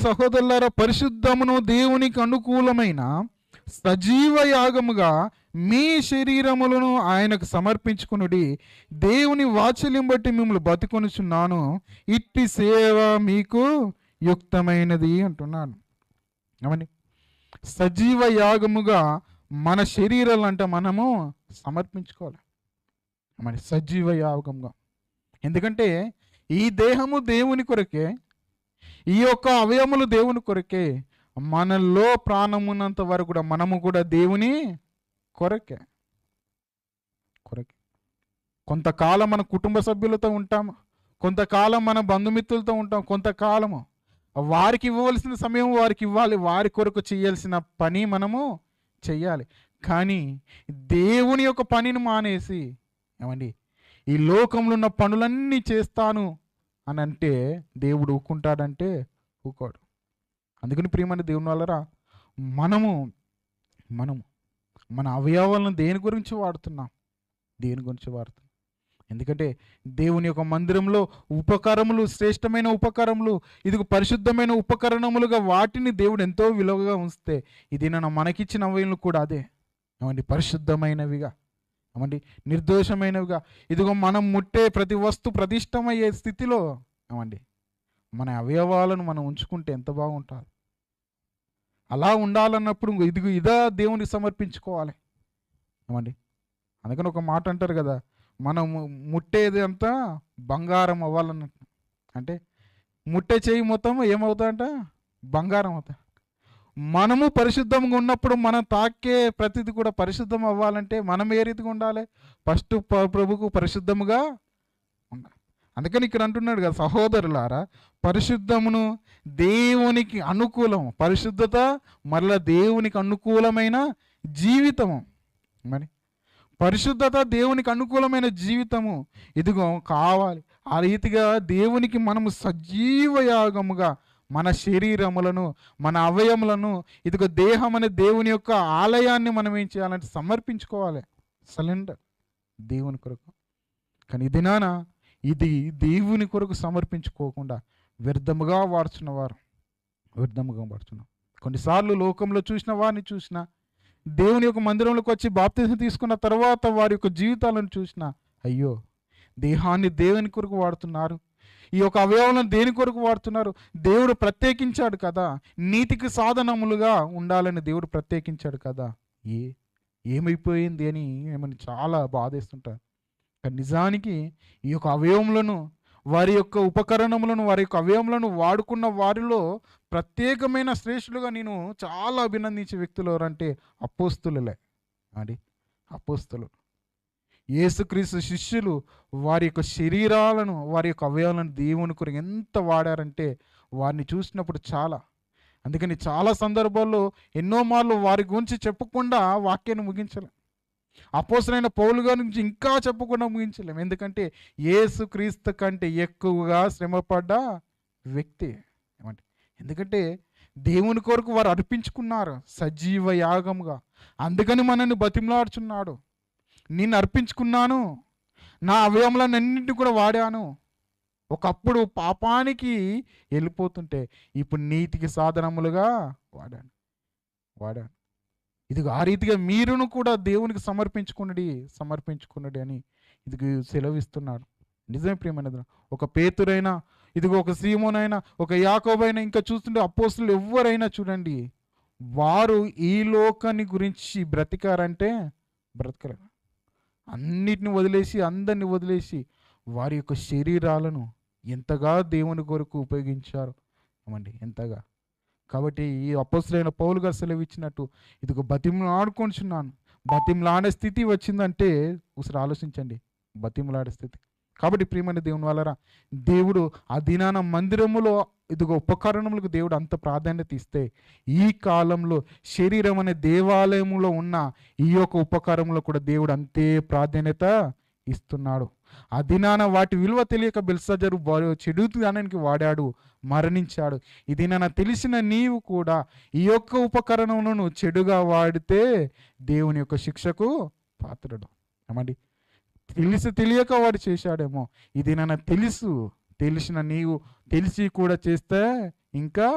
సహోదరులారా పరిశుద్ధమును దేవునికి అనుకూలమైన సజీవ యాగముగా మీ శరీరములను ఆయనకు సమర్పించుకునుడి. దేవుని వాత్సల్యం బట్టి మిమ్మల్ని బతికొనుచున్నాను. ఇట్టి సేవ మీకు యుక్తమైనది అంటున్నాను. ఏమని? సజీవ యాగముగా మన శరీరాలు అంటే మనము సమర్పించుకోవాలి. మరి సజీవ యాగంగా, ఎందుకంటే ఈ దేహము దేవుని కొరకే, ఈ యొక్క అవయములు దేవుని కొరకే, మనలో ప్రాణమున్నంత వరకు కూడా మనము కూడా దేవుని కొరకే. కొంతకాలం మన కుటుంబ సభ్యులతో ఉంటాము, కొంతకాలం మన బంధుమిత్రులతో ఉంటాం, కొంతకాలము వారికి ఇవ్వవలసిన సమయం వారికి ఇవ్వాలి, వారి కొరకు చేయాల్సిన పని మనము చెయ్యాలి. కానీ దేవుని యొక్క పనిని మానేసి ఏమండి ఈ లోకంలో ఉన్న పనులన్నీ చేస్తాను అని అంటే దేవుడు ఊరుకుంటాడంటే ఊరుకోడు. అందుకని ప్రియమైన దేవుని వల్లరా మనము మన అవయవాలను దేని గురించి వాడుతున్నాం? ఎందుకంటే దేవుని యొక్క మందిరంలో ఉపకరములు, శ్రేష్టమైన ఉపకరములు, ఇదిగో పరిశుద్ధమైన ఉపకరణములుగా వాటిని దేవుడు ఎంతో విలువగా ఉంచితే ఇది మనకిచ్చిన అవయవాలు కూడా అదే ఏమండి పరిశుద్ధమైనవిగా, ఏమండి నిర్దోషమైనవిగా, ఇదిగో మనం ముట్టే ప్రతి వస్తువు ప్రతిష్టమయ్యే స్థితిలో ఏమండి మన అవయవాలను మనం ఉంచుకుంటే ఎంత బాగుంటుంది. అలా ఉండాలన్నప్పుడు ఇదా దేవునికి సమర్పించుకోవాలి. ఏమండి అందుకని ఒక మాట అంటారు కదా, మనం ముట్టేది అంతా బంగారం అవ్వాలన్నట్టు. అంటే ముట్టే చేయి మొత్తం ఏమవుతాయంట? బంగారం అవుతా. మనము పరిశుద్ధంగా ఉన్నప్పుడు మనం తాకే ప్రతిది కూడా పరిశుద్ధం అవ్వాలంటే మనం ఏ రీతిగా ఉండాలి? ఫస్ట్ ప్రభుకు పరిశుద్ధముగా ఉండాలి. అందుకని ఇక్కడ అంటున్నాడు కదా, సహోదరులారా పరిశుద్ధమును దేవునికి అనుకూలం, పరిశుద్ధత మరలా దేవునికి అనుకూలమైన జీవితము. మరి పరిశుద్ధత దేవునికి అనుకూలమైన జీవితము ఇదిగో కావాలి. ఆ రీతిగా దేవునికి మనము సజీవ యాగముగా మన శరీరములను, మన అవయములను, ఇదిగో దేహం అనే దేవుని యొక్క ఆలయాన్ని మనం ఏం చేయాలంటే సమర్పించుకోవాలి. సరెండర్ దేవుని కొరకు. కానీ ఇది దేవుని కొరకు సమర్పించుకోకుండా వ్యర్థముగా వాడుతున్నారు. కొన్నిసార్లు లోకంలో చూసిన వారిని చూసిన, దేవుని యొక్క మందిరంలోకి వచ్చి బాప్తిసం తీసుకున్న తర్వాత వారి యొక్క జీవితాలను చూసిన, అయ్యో దేహాన్ని దేవుని కొరకు వాడుతున్నారు, ఈ యొక్క అవయవాలను దేని కొరకు వాడుతున్నారు? దేవుడు ప్రత్యేకించాడు కదా, నీతికి సాధనములుగా ఉండాలని దేవుడు ప్రత్యేకించాడు కదా, ఏమైపోయింది అని ఏమని చాలా బాధేస్తుంటారు. కానీ నిజానికి ఈ యొక్క అవయవములను, వారి యొక్క ఉపకరణములను, వారి యొక్క అవయవములను వాడుకున్న వారిలో ప్రత్యేకమైన శ్రేష్ఠులుగా నేను చాలా అభినందించే వ్యక్తులు ఎవరంటే అపోస్తులులే. అపోస్తులు, యేసుక్రీస్తు శిష్యులు వారి యొక్క శరీరాలను, వారి యొక్క అవయవాలను దేవుని కొరకు ఎంత వాడారంటే వారిని చూసినప్పుడు చాలా. అందుకని చాలా సందర్భాల్లో ఎన్నో మార్లు వారి గురించి చెప్పకుండా వాక్యాన్ని ముగించలేం. అపోస్తలుడైన పౌలు గారి నుంచి ఇంకా చెప్పకుండా ముగించలేం. ఎందుకంటే యేసుక్రీస్తు కంటే ఎక్కువగా శ్రమపడ్డ వ్యక్తి. ఎందుకంటే దేవుని కొరకు వారు అర్పించుకున్నారు సజీవ యాగముగా. అందుకని మనల్ని బతిమలాడుచున్నాడు, నేను అర్పించుకున్నాను, నా అవయవములను అన్నింటినీ కూడా వాడాను. ఒకప్పుడు పాపానికి వెళ్ళిపోతుంటే ఇప్పుడు నీతికి సాధనములుగా వాడాను. ఇది ఆ రీతిగా మీరును కూడా దేవునికి సమర్పించుకున్నది అని ఇది సెలవిస్తున్నాడు. నిజమే ప్రియమైనది. ఒక పేతురైనా, ఇదిగో ఒక సీమోనైనా, ఒక యాకోబైనా, ఇంకా చూస్తుంటే అపోస్తులు ఎవరైనా చూడండి, వారు ఈ లోకాన్ని గురించి బ్రతికారంటే బ్రతకలేరు. అన్నిటిని వదిలేసి, అందరిని వదిలేసి వారి యొక్క శరీరాలను ఎంతగా దేవుని కొరకు ఉపయోగించారు ఎంతగా. కాబట్టి ఈ అపోస్తలుడైన పౌలు గారు సెలవిచ్చినట్టు ఇదిగో బతిమలాడుకొనిచున్నాను. బతిమలాడే స్థితి వచ్చిందంటే ఒకసారి ఆలోచించండి, బతిమలాడే స్థితి. కాబట్టి ప్రియమైన దేవుని వాళ్ళరా, దేవుడు ఆ దినాన మందిరములో ఇదిగో ఉపకరణములకు దేవుడు అంత ప్రాధాన్యత ఇస్తే, ఈ కాలంలో శరీరం అనే దేవాలయంలో ఉన్న ఈ యొక్క ఉపకరణంలో కూడా దేవుడు అంతే ప్రాధాన్యత ఇస్తున్నాడు. ఆ దినాన వాటి విలువ తెలియక బెల్షస్సరు చెడుతనానికి వాడాడు, మరణించాడు. ఈ దినాన తెలిసిన నీవు కూడా ఈ యొక్క ఉపకరణములను చెడుగా వాడితే దేవుని యొక్క శిక్షకు పాత్రుడు. ఏమండి, తెలియక వాడు చేశాడేమో. ఈ దినాన తెలిసిన నీవు తెలిసి కూడా చేస్తే ఇంకా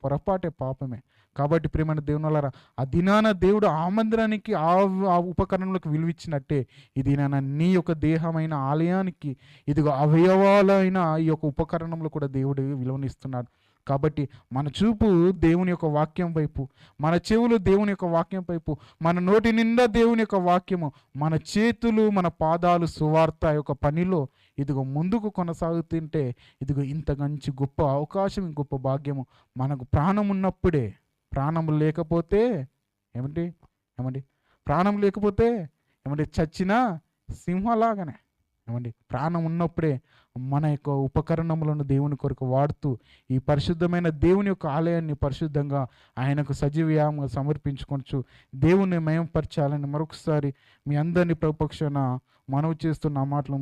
పొరపాటే, పాపమే. కాబట్టి ప్రియమైన దేవుని వాళ్ళారా, ఆ దినాన దేవుడు ఆ మందిరానికి ఆ ఉపకరణలకు విలువిచ్చినట్టే ఈ దినాన నీ యొక్క దేహమైన ఆలయానికి ఇదిగో అవయవాలైన ఈ యొక్క ఉపకరణంలో కూడా దేవుడు విలువనిస్తున్నాడు. కాబట్టి మన చూపు దేవుని యొక్క వాక్యం వైపు, మన చెవులు దేవుని యొక్క వాక్యం వైపు, మన నోటి నిండా దేవుని యొక్క వాక్యము, మన చేతులు మన పాదాలు సువార్త యొక్క పనిలో ఇదిగో ముందుకు కొనసాగుతుంటే ఇదిగో ఇంత మంచి గొప్ప అవకాశం, గొప్ప భాగ్యము మనకు ప్రాణం ఉన్నప్పుడే. ప్రాణం లేకపోతే ఏమండి ప్రాణం లేకపోతే చచ్చిన సింహలాగానే. ప్రాణం ఉన్నప్పుడే మన యొక్క ఉపకరణములను దేవుని కొరకు వాడుతూ ఈ పరిశుద్ధమైన దేవుని యొక్క ఆలయాన్ని పరిశుద్ధంగా ఆయనకు సజీవయాగంగా సమర్పించుకొనచ్చు దేవుని మయంపరచాలని మరొకసారి మీ అందరినీ ప్రభుపక్షాన మనవి చేస్తున్న మాటలు